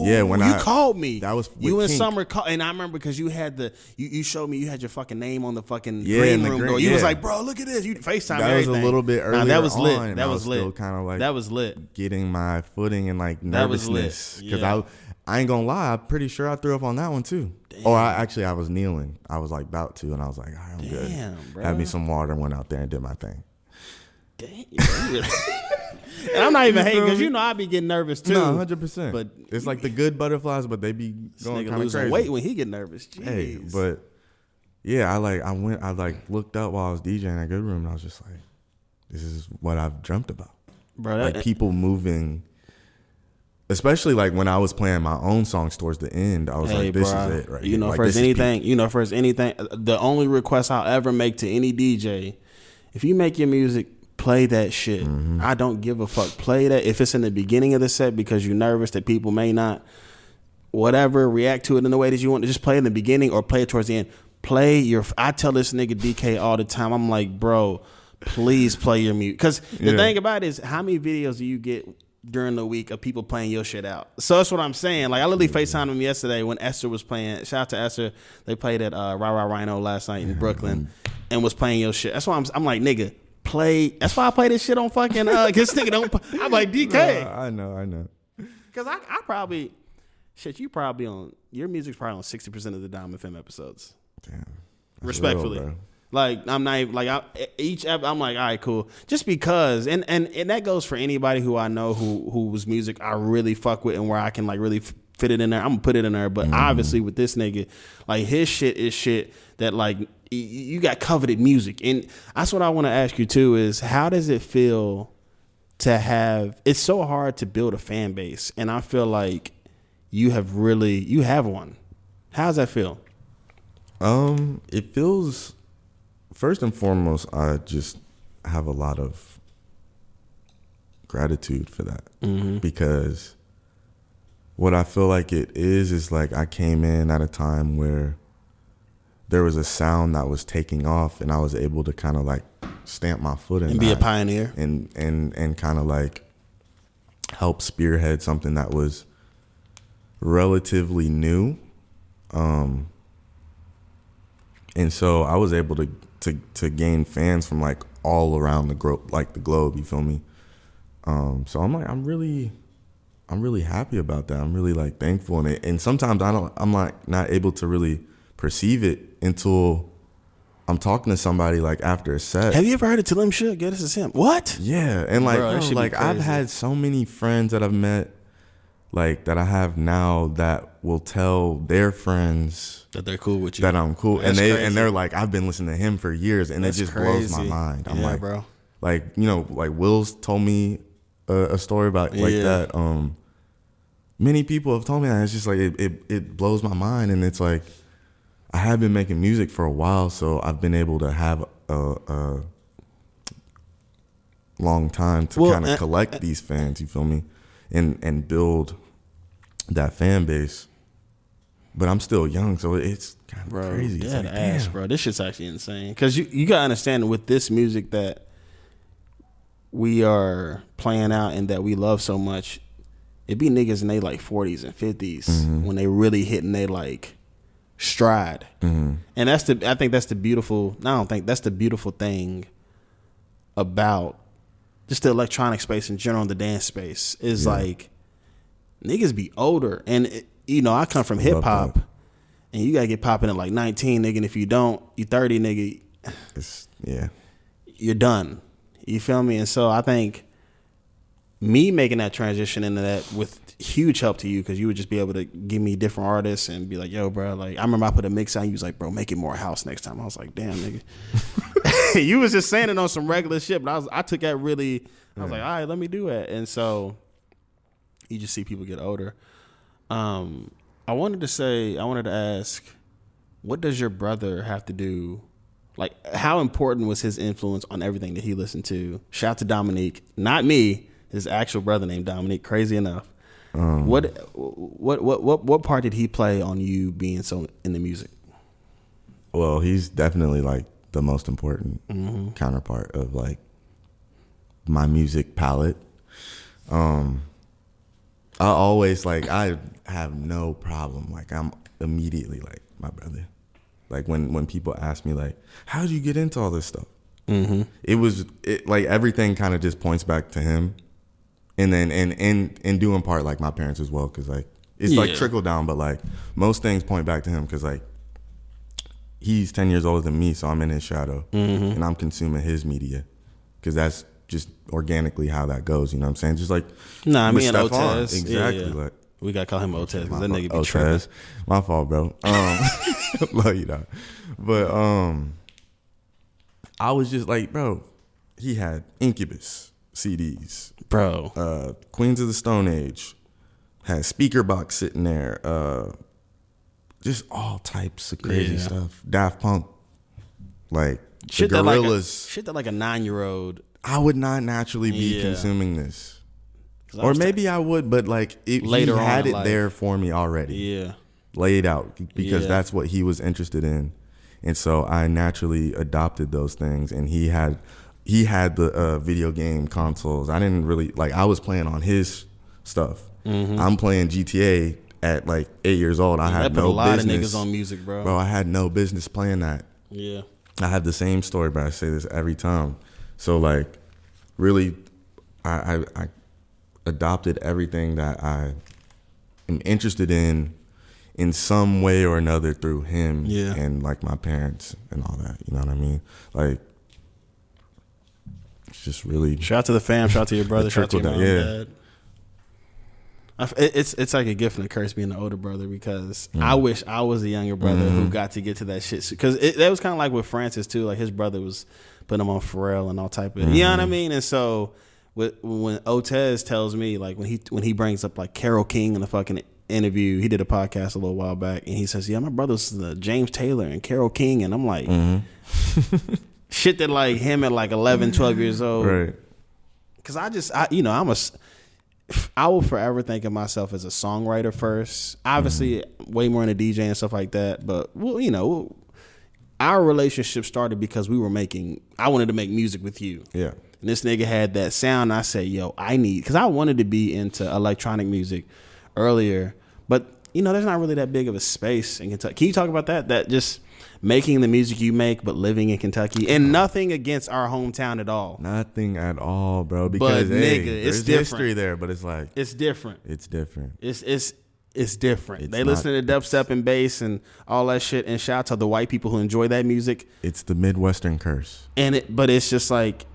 Yeah, when you called me. That was you and Kink. Summer and I remember because you had you showed me you had your fucking name on the fucking in green the room green, door. You yeah. was like, bro, look at this. You FaceTime That everything. was a little bit earlier. That was lit. On, that I was lit. Still kind of like that was lit. Getting my footing and like That was lit. nervousness because Yeah. I ain't gonna lie. I'm pretty sure I threw up on that one too. Damn. Or I was kneeling. I was like about to, and I was like, all right, I'm Damn, good. bro. Had me some water, went out there and did my thing. Damn. And I'm not even hating because I be getting nervous too. No, 100%. But it's like the good butterflies, but they be going kind of losing crazy. weight when he get nervous. Jeez. Hey, but yeah, I looked up while I was DJing that good room, and I was just like, this is what I've dreamt about, bro. Like people moving. Especially like when I was playing my own songs towards the end, I was like, "This is it, right?" Like, first anything, the only request I'll ever make to any DJ, if you make your music, play that shit. Mm-hmm. I don't give a fuck. Play that if it's in the beginning of the set because you're nervous that people may not, whatever, react to it in the way that you want to. Just play in the beginning or play it towards the end. I tell this nigga DK all the time. I'm like, bro, please play your music because the thing about it is, how many videos do you get during the week of people playing your shit out? So that's what I'm saying. Like I literally FaceTimed him yesterday when Esther was playing. Shout out to Esther. They played at Rah Rah Rhino last night in Brooklyn and was playing your shit. That's why I'm like, nigga, play. That's why I play this shit on fucking this nigga don't. I'm like DK. No, I know. Because I probably you probably on your music's probably on 60% of the Dom FM episodes. Damn. Respectfully. Real, bro. Like I'm not even, like I'm like, all right, cool. Just because, and that goes for anybody who I know whose music I really fuck with and where I can like really fit it in there. I'm gonna put it in there. But obviously with this nigga, like his shit is shit that like you got coveted music, and that's what I want to ask you too. Is how does it feel to have? It's so hard to build a fan base, and I feel like you have one. How does that feel? It feels. First and foremost, I just have a lot of gratitude for that because what I feel like it is like I came in at a time where there was a sound that was taking off and I was able to kind of like stamp my foot in and be a pioneer and kind of like help spearhead something that was relatively new. And so I was able to gain fans from like all around the globe, you feel me? So I'm really happy about that. I'm really like thankful, and sometimes I'm like not able to really perceive it until I'm talking to somebody like after a set. Have you ever heard of Tlim Shug? Yeah, this is him. What? Yeah, and like Bro, like I've had so many friends that I've met, like that I have now that will tell their friends that they're cool with you, that I'm cool, That's crazy. and they're like, I've been listening to him for years, and That's it just crazy. blows my mind. I'm yeah, like, bro. Like, you know, like Will's told me a story about like that. Many people have told me that. It's just like it blows my mind, and it's like I have been making music for a while, so I've been able to have a long time to kind of collect these fans. You feel me, and build that fan base. But I'm still young, so it's kind of crazy. Yeah, like, to ask, bro. This shit's actually insane. Because you got to understand with this music that we are playing out and that we love so much, it be niggas in they like 40s and 50s when they really hitting they like stride. And I think that's the beautiful, that's the beautiful thing about just the electronic space in general, the dance space, is like niggas be older. And you know, I come from hip hop, and you gotta get popping at like 19, nigga. And if you don't, you 30, nigga. You're done. You feel me? And so I think me making that transition into that with huge help to you, because you would just be able to give me different artists and be like, yo, bro. Like I remember I put a mix on. You was like, bro, make it more house next time. I was like, damn, nigga. You was just saying it on some regular shit, but I took that really. I was like, all right, let me do it. And so you just see people get older. I wanted to ask, what does your brother have to do Like, how important was his influence on everything that he listened to? Shout out to Dominique, not me, his actual brother named Dominique. Crazy enough. What part did he play on you being so in the music? Well, he's definitely like the most important counterpart of like my music palette. I always like, I have no problem. Like, I'm immediately like my brother. Like when people ask me like, how did you get into all this stuff? It like everything kind of just points back to him. And then in due in part like my parents as well, because like it's like trickle down, but like most things point back to him because like he's 10 years older than me, so I'm in his shadow and I'm consuming his media because that's just organically how that goes. You know what I'm saying? Just like me and Stephon. Otez. Exactly. Yeah. Like We gotta call him Otez because that nigga be Otez. tripping. My fault, bro. Love you, dog. But I was just like, bro, he had Incubus CDs, bro. Queens of the Stone Age, had Speaker Box sitting there. Just all types of crazy stuff. Daft Punk, like Shit the that Gorillas. shit that like a 9-year-old. I would not naturally be consuming this. Or maybe I would, but like he had it there for me already. Yeah. Laid out because that's what he was interested in. And so I naturally adopted those things, and he had the video game consoles. I didn't really like, I was playing on his stuff. I'm playing GTA at like 8 years old. I had no business. A lot of niggas on music, bro. Bro, I had no business playing that. Yeah. I have the same story, but I say this every time. So like really I adopted everything that I am interested in some way or another through him and like my parents and all that. You know what I mean? Like, it's just really. Shout out to the fam. Shout out to your brother. Shout out to your mom and dad. It's like a gift and a curse being an older brother because I wish I was a younger brother who got to get to that shit. Because that was kind of like with Francis too. Like his brother was putting him on Pharrell and all type of, you know what I mean? And so when Otez tells me, like when he brings up like Carole King in the fucking interview, he did a podcast a little while back, and he says, "Yeah, my brother's James Taylor and Carole King," and I'm like, shit that like him at like 11, 12 years old, right? Because I will forever think of myself as a songwriter first. Obviously, way more into DJ and stuff like that, but well, you know, our relationship started because I wanted to make music with you. Yeah. And this nigga had that sound. I said, yo, because I wanted to be into electronic music earlier, but you know, there's not really that big of a space in Kentucky. Can you talk about that? That just making the music you make, but living in Kentucky, and nothing against our hometown at all. Nothing at all, bro. Because but nigga, it's there's different. history there, but it's like it's different. It's different. It's different. They listen to dubstep and bass and all that shit. And shout out to the white people who enjoy that music. It's the Midwestern curse. But it's just like,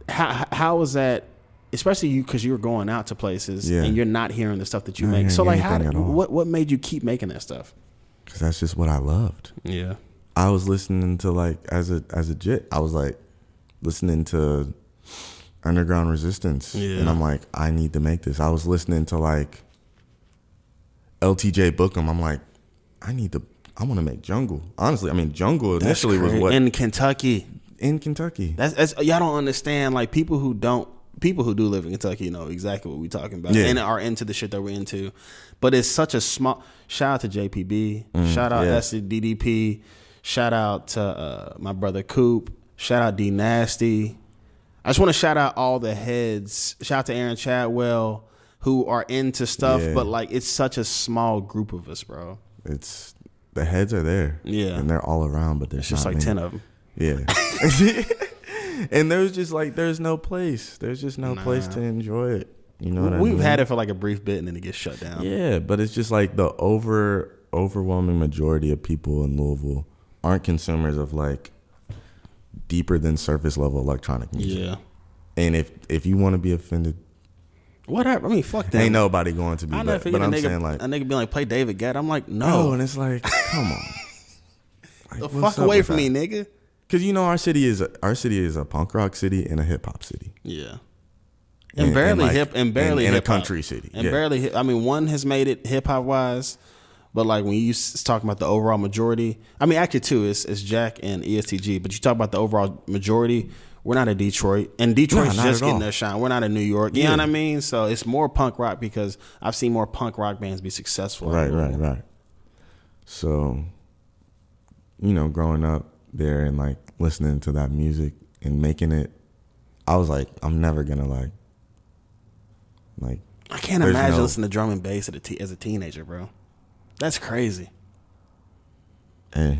how is that? Especially you, because you're going out to places and you're not hearing the stuff that you make. So like, what made you keep making that stuff? Because that's just what I loved. Yeah, I was listening to like as a jit. I was like listening to Underground Resistance, and I'm like, I need to make this. I was listening to like LTJ Bookham. I'm like, I want to make Jungle. Honestly, I mean, Jungle initially was what in Kentucky. That's y'all don't understand. Like people who do live in Kentucky know exactly what we're talking about and are into the shit that we're into. But it's such a small. Shout out to JPB. Shout out SDDP. Shout out to my brother Coop. Shout out D Nasty. I just want to shout out all the heads. Shout out to Aaron Chadwell who are into stuff, but like it's such a small group of us, bro. It's the heads are there, and they're all around, but there's just like many. 10 of them. Yeah. And there's just like there's no place. There's just no place to enjoy it. You know what I mean? We've had it for like a brief bit and then it gets shut down. Yeah, but it's just like the overwhelming majority of people in Louisville aren't consumers of like deeper than surface level electronic music. Yeah. And if you want to be offended, whatever. I mean, fuck that. Ain't nobody going to be. But I'm saying like a nigga be like, play David Guetta. I'm like, no. And it's like, come on. Like, the fuck away from me, nigga. Because you know our city is a punk rock city and a hip hop city. Yeah. And barely hip hop. A country city. And barely. I mean, one has made it hip hop wise. But like when you talking about the overall majority, I mean actually too, it's Jack and ESTG. But you talk about the overall majority, we're not in Detroit, and Detroit's not just at getting all. their shine. We're not in New York. You know what I mean? So it's more punk rock because I've seen more punk rock bands be successful. Right. So, growing up there and like listening to that music and making it, I was like, I'm never gonna like. I can't imagine listening to drum and bass as a teenager, bro. That's crazy. Hey.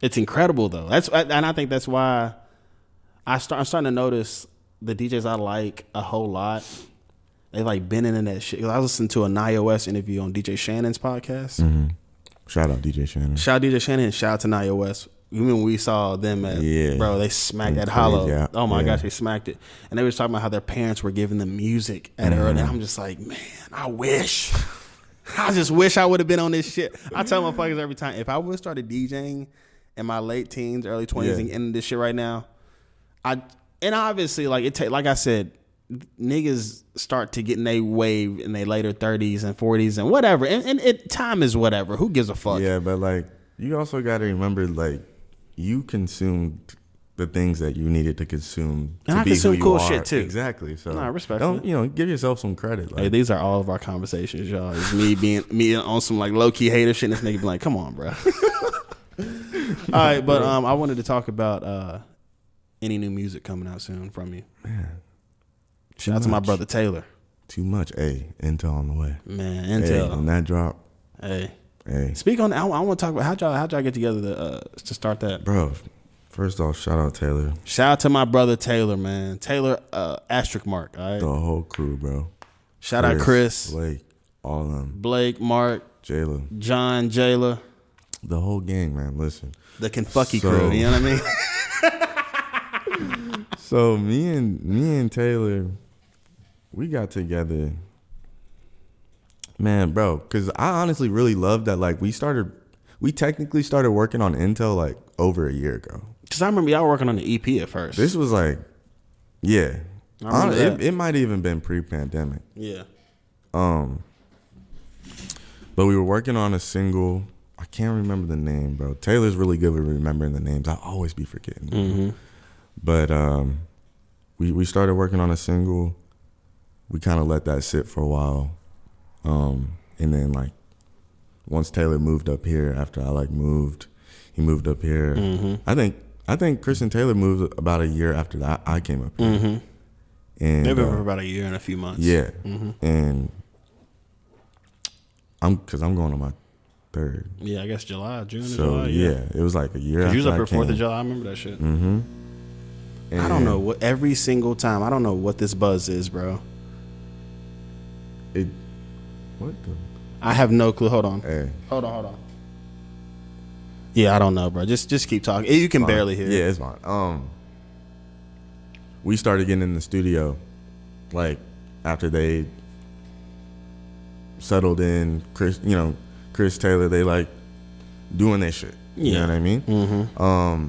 It's incredible though. And I think that's why I'm starting to notice the DJs I like a whole lot. They like been in that shit. I was listening to a Nye West interview on DJ Shannon's podcast. Mm-hmm. Shout out DJ Shannon. Shout out DJ Shannon and shout out to Nye West. Even when we saw them at, bro, they smacked at Hollow. Yeah. Oh my gosh, they smacked it. And they were talking about how their parents were giving them music at early. And I'm just like, man, I just wish I would have been on this shit. I tell motherfuckers every time, if I would have started DJing in my late teens, early 20s and into this shit right now, and obviously like I said, niggas start to get in their wave in their later 30s and 40s and whatever. And time is whatever. Who gives a fuck? Yeah, but like you also got to remember like you consumed the things that you needed to consume and to I be consume who you cool are. shit too. Exactly. So I respect don't it. give yourself some credit. Like, Hey, these are all of our conversations, y'all. It's me on some like low key hater shit. And this nigga be like, come on, bro. All right, but I wanted to talk about any new music coming out soon from you. Man, shout out to my brother Taylor. Too much. Hey, Intel on the way. Man, Intel on that drop. Hey. Hey. Speak on. I want to talk about how'd y'all get together to start that, bro. First off, shout out Taylor. Shout out to my brother Taylor, man. Taylor asterisk mark. All right. The whole crew, bro. Shout out Chris, Blake, all of them. Blake, Mark, Jayla, John, Jayla. The whole gang, man. Listen. The Kentucky crew. You know what I mean? So me and Taylor, we got together. Man, bro, because I honestly really love that. Like we technically started working on Intel like over a year ago. Because I remember y'all working on the EP at first. This was like, yeah. It might even been pre-pandemic. Yeah. But we were working on a single. I can't remember the name, bro. Taylor's really good with remembering the names. I always be forgetting. Mm-hmm. But we started working on a single. We kind of let that sit for a while. And then like once Taylor moved up here, after I moved, he moved up here. Mm-hmm. I think Chris and Taylor moved about a year after that I came up here. Mm-hmm. And they've been for about a year and a few months. Yeah. Mm-hmm. And I'm going on my third. Yeah, I guess June or so, July. Yeah, it was like a year after you was up I for came. 4th of July. I remember that shit. Mm-hmm. I don't know what every single time. I don't know what this buzz is, bro. What the? I have no clue. Hold on. Hey. Hold on. Yeah, I don't know, bro. Just keep talking. You can barely hear. Yeah, it's fine. We started getting in the studio, like after they settled in. Chris Taylor, they like doing their shit. You know what I mean? Mm-hmm.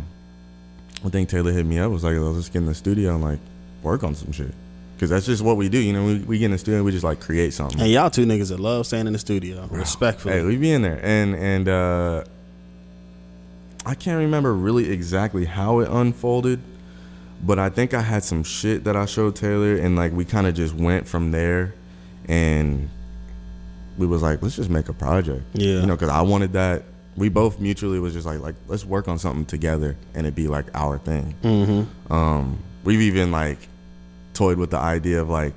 I think Taylor hit me up. Was like, let's just get in the studio and like work on some shit. Because that's just what we do. You know, we get in the studio and we just like create something. And y'all two niggas that love staying in the studio. Respectfully. Hey, we be in there. And I can't remember really exactly how it unfolded, but I think I had some shit that I showed Taylor and like we kind of just went from there and we was like, let's just make a project. Yeah. You know, because I wanted that. We both mutually was just like let's work on something together and it be like our thing. Mm-hmm. We've even like toyed with the idea of like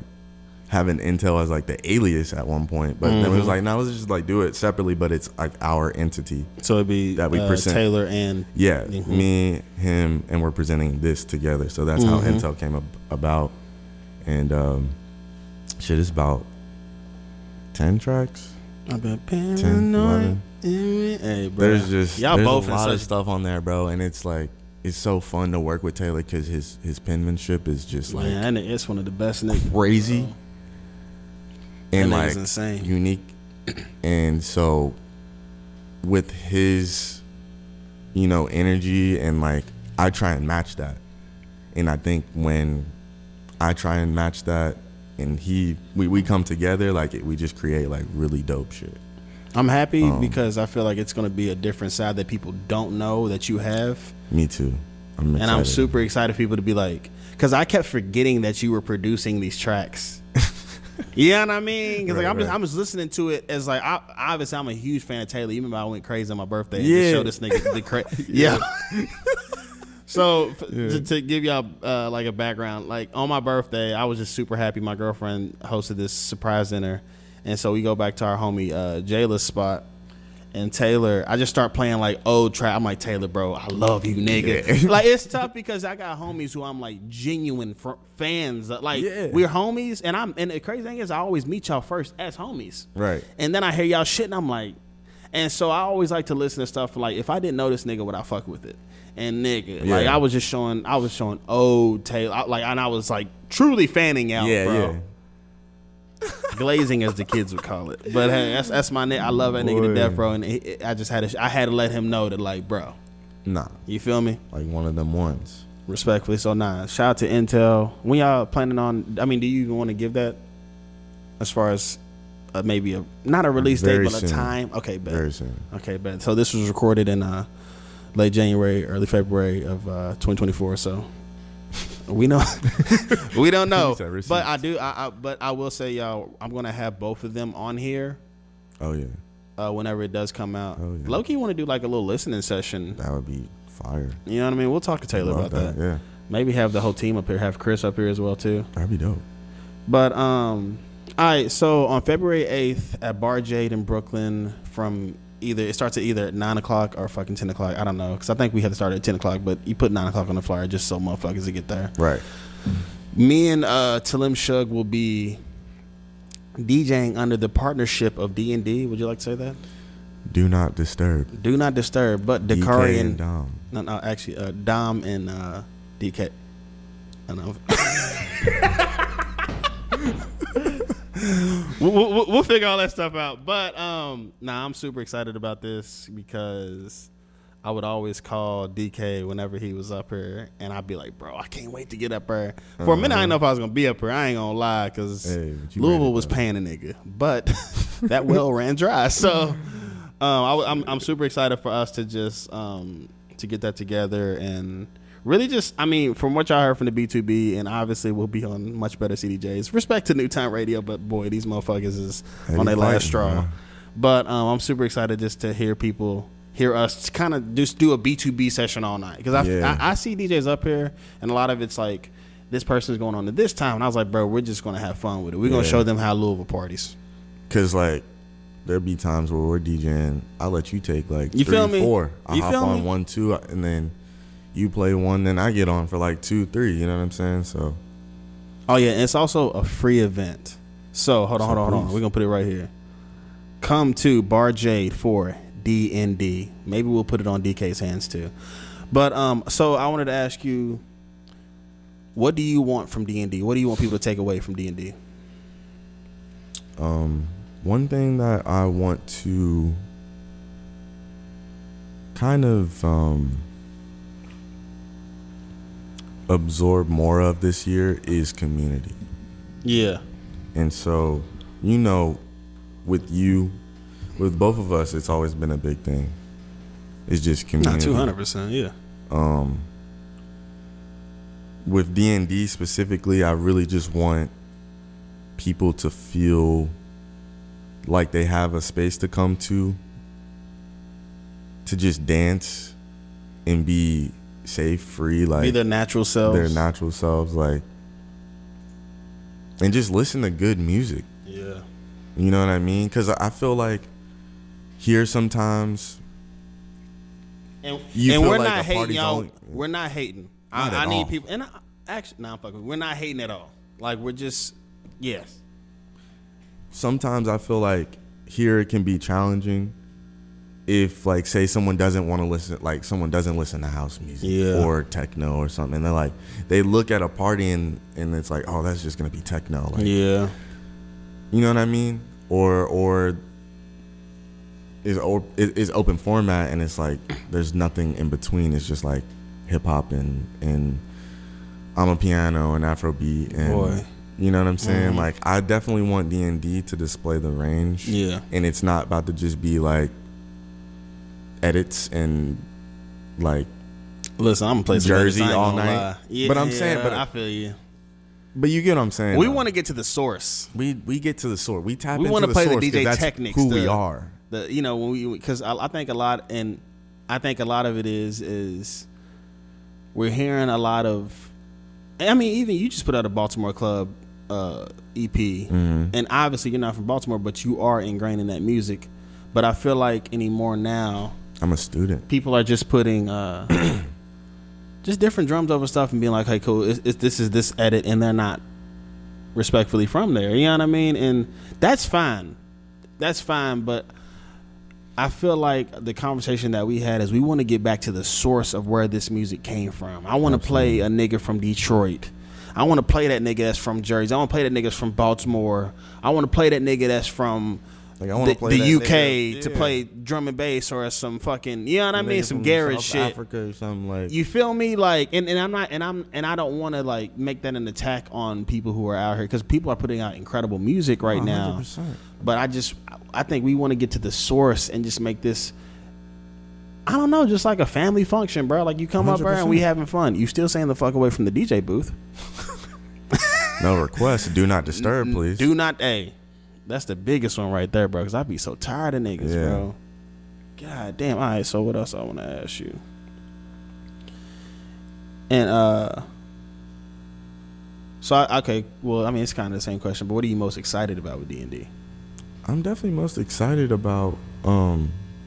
having Intel as like the alias at one point, but then it was like, no, let's just like do it separately, but it's like our entity. So it'd be that we present. Taylor and me, him, and we're presenting this together. So that's how Intel came about. And shit, it's about 10 tracks. I've been 10, 11. Hey, bro. There's a lot of stuff on there, bro, and it's like it's so fun to work with Taylor because his penmanship is just like it's one of the best niggas. Crazy. And that like nigga's insane. Unique. And so with his energy and like I try and match that. And I think when I try and match that and we come together, like we just create like really dope shit. I'm happy because I feel like it's going to be a different side that people don't know that you have. Me too. I'm excited. And I'm super excited for people to be like, because I kept forgetting that you were producing these tracks. You know what I mean? Because like, I'm just listening to it as like, obviously I'm a huge fan of Taylor. Even though I went crazy on my birthday and just showed this nigga the crazy. Yeah. So to give y'all like a background, like on my birthday, I was just super happy. My girlfriend hosted this surprise dinner, and so we go back to our homie Jayla's spot. And Taylor, I just start playing like old trap. I'm like, Taylor, bro, I love you, nigga. Yeah. Like, it's tough because I got homies who I'm like genuine fans. Like, we're homies, and the crazy thing is, I always meet y'all first as homies. Right. And then I hear y'all shit, and I'm like, and so I always like to listen to stuff like, if I didn't know this nigga, would I fuck with it? And nigga, like I was showing old Taylor, like, and I was like truly fanning out, bro. Yeah. Glazing, as the kids would call it. But hey, that's my nigga. I love that nigga to death, bro. And I had to let him know that, like, bro, nah, you feel me? Like one of them ones. Respectfully, so nah. Shout out to Intel. When y'all planning on? I mean, do you even want to give that as far as maybe not a release date, but a time? Okay, bet. Very soon. Okay, bet. So this was recorded in late January, early February of 2024. So. We know, we don't know, but I do. But I will say, y'all, I'm gonna have both of them on here. Oh yeah. Whenever it does come out, Loki want to do like a little listening session. That would be fire. You know what I mean? We'll talk to Taylor about that. Yeah. Maybe have the whole team up here. Have Chris up here as well too. That'd be dope. But all right. So on February 8th at Bar Jade in Brooklyn, it starts at either 9 o'clock or fucking 10 o'clock. I don't know, because I think we had to start at 10 o'clock, but you put 9 o'clock on the flyer just so motherfuckers to get there. Right. Me and Tlim Shug will be DJing under the partnership of D&D. Would you like to say that? Do not disturb. Do not disturb. But Dakari and Dom. No, actually, Dom and DK. I know. We'll figure all that stuff out. But I'm super excited about this because I would always call DK whenever he was up here, and I'd be like, bro, I can't wait to get up here. For a minute, I didn't know if I was gonna be up here. I ain't gonna lie, because Louisville was paying a nigga, but that well ran dry. So I'm super excited for us to just to get that together and really just, I mean, from what y'all heard from the B2B, and obviously we'll be on much better CDJs. Respect to New Time Radio, but boy, these motherfuckers is on their last straw. Man. But I'm super excited just to hear us kind of just do a B2B session all night. Because I see DJs up here, and a lot of it's like, this person's going on to this time. And I was like, bro, we're just going to have fun with it. We're going to show them how Louisville parties. Because, like, there'll be times where we're DJing, I'll let you take, like, 3, 4. I'll hop on 1, 2, and then you play 1, then I get on for like 2, 3. You know what I'm saying? So, oh yeah, and it's also a free event. So hold on. We're gonna put it right here. Come to Bar Jade for DND. Maybe we'll put it on DK's hands too. But so I wanted to ask you, what do you want from DND? What do you want people to take away from DND? One thing that I want to kind of absorb more of this year is community. Yeah. And so, you know, with both of us, it's always been a big thing. It's just community. Not 200%, yeah. With D&D specifically, I really just want people to feel like they have a space to come to just dance and be safe, free, like be their natural selves, like, and just listen to good music. Yeah, you know what I mean? Because I feel like here sometimes, and we're like not hating, y'all. We're not hating. I need people, and I'm fucking. We're not hating at all. Like, we're just, yes. Sometimes I feel like here it can be challenging if, like, say someone doesn't want to listen, like someone doesn't listen to house music or techno or something, and they're like, they look at a party and it's like, oh, that's just gonna be techno, like, yeah, you know what I mean? Or is open format, and it's like there's nothing in between. It's just like hip hop and I'm a piano and Afrobeat, and You know what I'm saying? Like, I definitely want D&D to display the range. Yeah. And it's not about to just be like edits and like Listen, I'm gonna play some Jersey edits, I ain't all gonna night. lie. Yeah, But I'm saying, but I feel you. But you get what I'm saying. We though. want to get to the source. We get to the source. We tap We into want to the play source the 'cause DJ that's techniques. who we are. When we, because I think a lot, and I think a lot of it is we're hearing a lot of. I mean, even you just put out a Baltimore Club EP, and obviously you're not from Baltimore, but you are ingrained in that music. But I feel like anymore now, I'm a student. people are just putting just different drums over stuff and being like, "Hey, cool, this is this edit," and they're not respectfully from there. You know what I mean? And that's fine. That's fine, but I feel like the conversation that we had is we want to get back to the source of where this music came from. I want to play a nigga from Detroit. I want to play that nigga that's from Jersey. I want to play that nigga that's from Baltimore. I want to play that nigga that's from Like, I want to play the that UK nigga, to play drum and bass or some fucking, you know what I mean, nigga some from garage South shit. Africa or something like. You feel me? Like, and I'm not, and I don't want to like make that an attack on people who are out here, because people are putting out incredible music right now. 100%. But I think we want to get to the source and just make this, I don't know, just like a family function, bro. Like, you come up here and we having fun. You still saying the fuck away from the DJ booth? No requests. Do not disturb, please. Do not. Hey, that's the biggest one right there, bro. Because I be so tired of niggas, bro. God damn. All right. So what else I want to ask you? And okay. Well, I mean, it's kind of the same question, but what are you most excited about with D&D? I'm definitely most excited about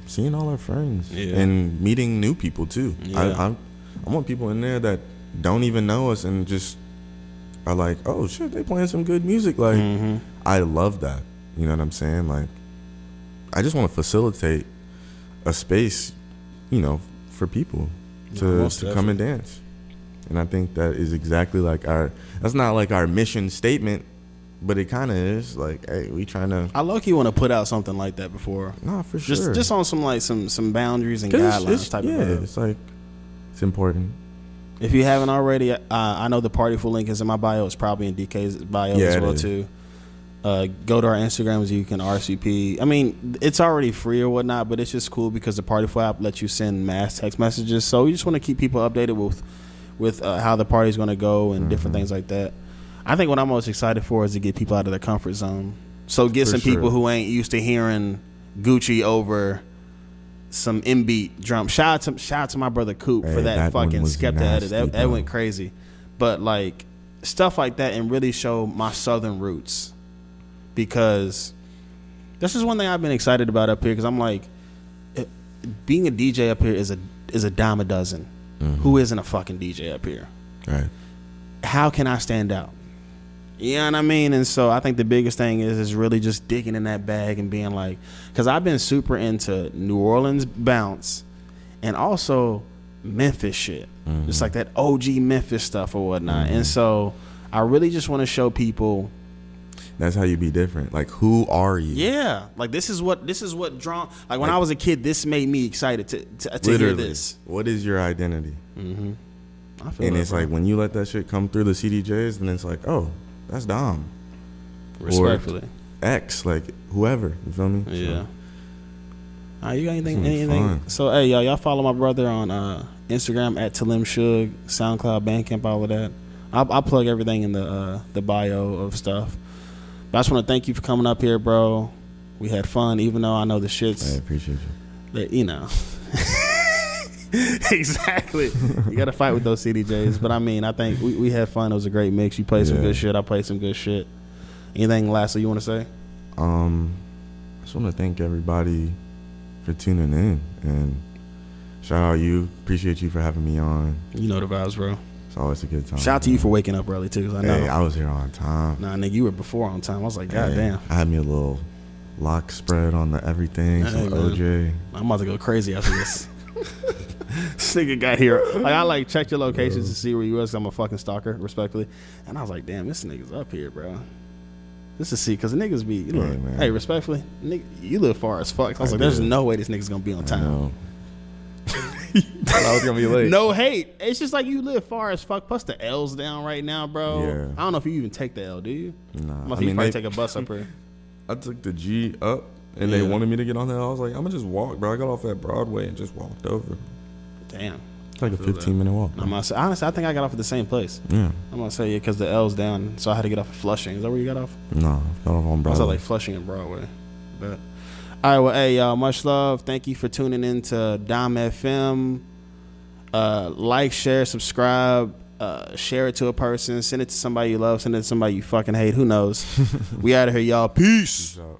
seeing all our friends Yeah. and meeting new people too. Yeah. I want people in there that don't even know us and just are like, oh shit, they playing some good music. Like, I love that. You know what I'm saying? Like, I just want to facilitate a space, you know, for people to come and dance. And I think that is exactly like that's not like our mission statement, but it kind of is. Like, hey, we trying to. I low-key want to put out something like that before. Nah, for sure. Just on some like some boundaries and guidelines type of Yeah, it's like, it's important. If you haven't already, I know the party full link is in my bio. It's probably in DK's bio as well too. Go to our Instagrams. You can RSVP. I mean, it's already free or whatnot, but it's just cool because the party full app lets you send mass text messages. So we just want to keep people updated with how the party's going to go and different things like that. I think what I'm most excited for is to get people out of their comfort zone. So get some people who ain't used to hearing Gucci over some M-beat drum. Shout out to my brother Coop for that fucking Skepta edit. That went crazy. But like stuff like that, and really show my southern roots, because this is one thing I've been excited about up here, because I'm like, being a DJ up here is a dime a dozen. Who isn't a fucking DJ up here? Right. How can I stand out? You know what I mean? And so I think the biggest thing is really just digging in that bag and being like, because I've been super into New Orleans bounce and also Memphis shit. Just like that OG Memphis stuff or whatnot. And so I really just want to show people. That's how you be different. Like, who are you? Yeah. Like, this is what drawn. Like, when I was a kid, this made me excited to hear this. What is your identity? I feel And that, it's bro. like, when you let that shit come through the CDJs, then it's like, oh, that's Dom. Respectfully. Or X, like, whoever. You feel me? Yeah. You got anything? It's gonna be fun. So, hey, y'all follow my brother on Instagram at Tlim Shug, SoundCloud, Bandcamp, all of that. I'll plug everything in the bio of stuff. But I just want to thank you for coming up here, bro. We had fun, even though I know the shits. I appreciate you. That, you know. Exactly. You got to fight with those CDJs. But I mean, I think we had fun. It was a great mix. You played some good shit. I played some good shit. Anything lastly you want to say? I just want to thank everybody for tuning in, and shout out you. Appreciate you for having me on. You know the vibes, bro. It's always a good time. Shout out to you for waking up early too, because I know. Hey, I was here on time. Nah, nigga, you were before on time. I was like, God damn. I had me a little lock spread on the everything. Hey, Some man. OJ. I'm about to go crazy after this. This nigga got here. Like, I like checked your locations to see where you was. I'm a fucking stalker, respectfully. And I was like, damn, this nigga's up here, bro. This is see, because the niggas be, look, man. hey, respectfully, nigga, you live far as fuck. I was like, there's no way this nigga's gonna be on time. I was gonna be late. No hate. It's just like you live far as fuck. Plus the L's down right now, bro. Yeah. I don't know if you even take the L, do you? Nah. I mean, you probably take a bus up here. I took the G up, and they wanted me to get on there. I was like, I'm gonna just walk, bro. I got off at Broadway and just walked over. Damn. It's like a 15-minute walk. I'm gonna say, honestly, I think I got off at the same place. Yeah. I'm gonna say because the L's down, so I had to get off at Flushing. Is that where you got off? No, I got off on I Broadway. was like Flushing and Broadway. But all right, well, hey y'all, much love. Thank you for tuning in to Dom FM. Like, share, subscribe, share it to a person, send it to somebody you love, send it to somebody you fucking hate. Who knows? We out of here, y'all. Peace. Peace out.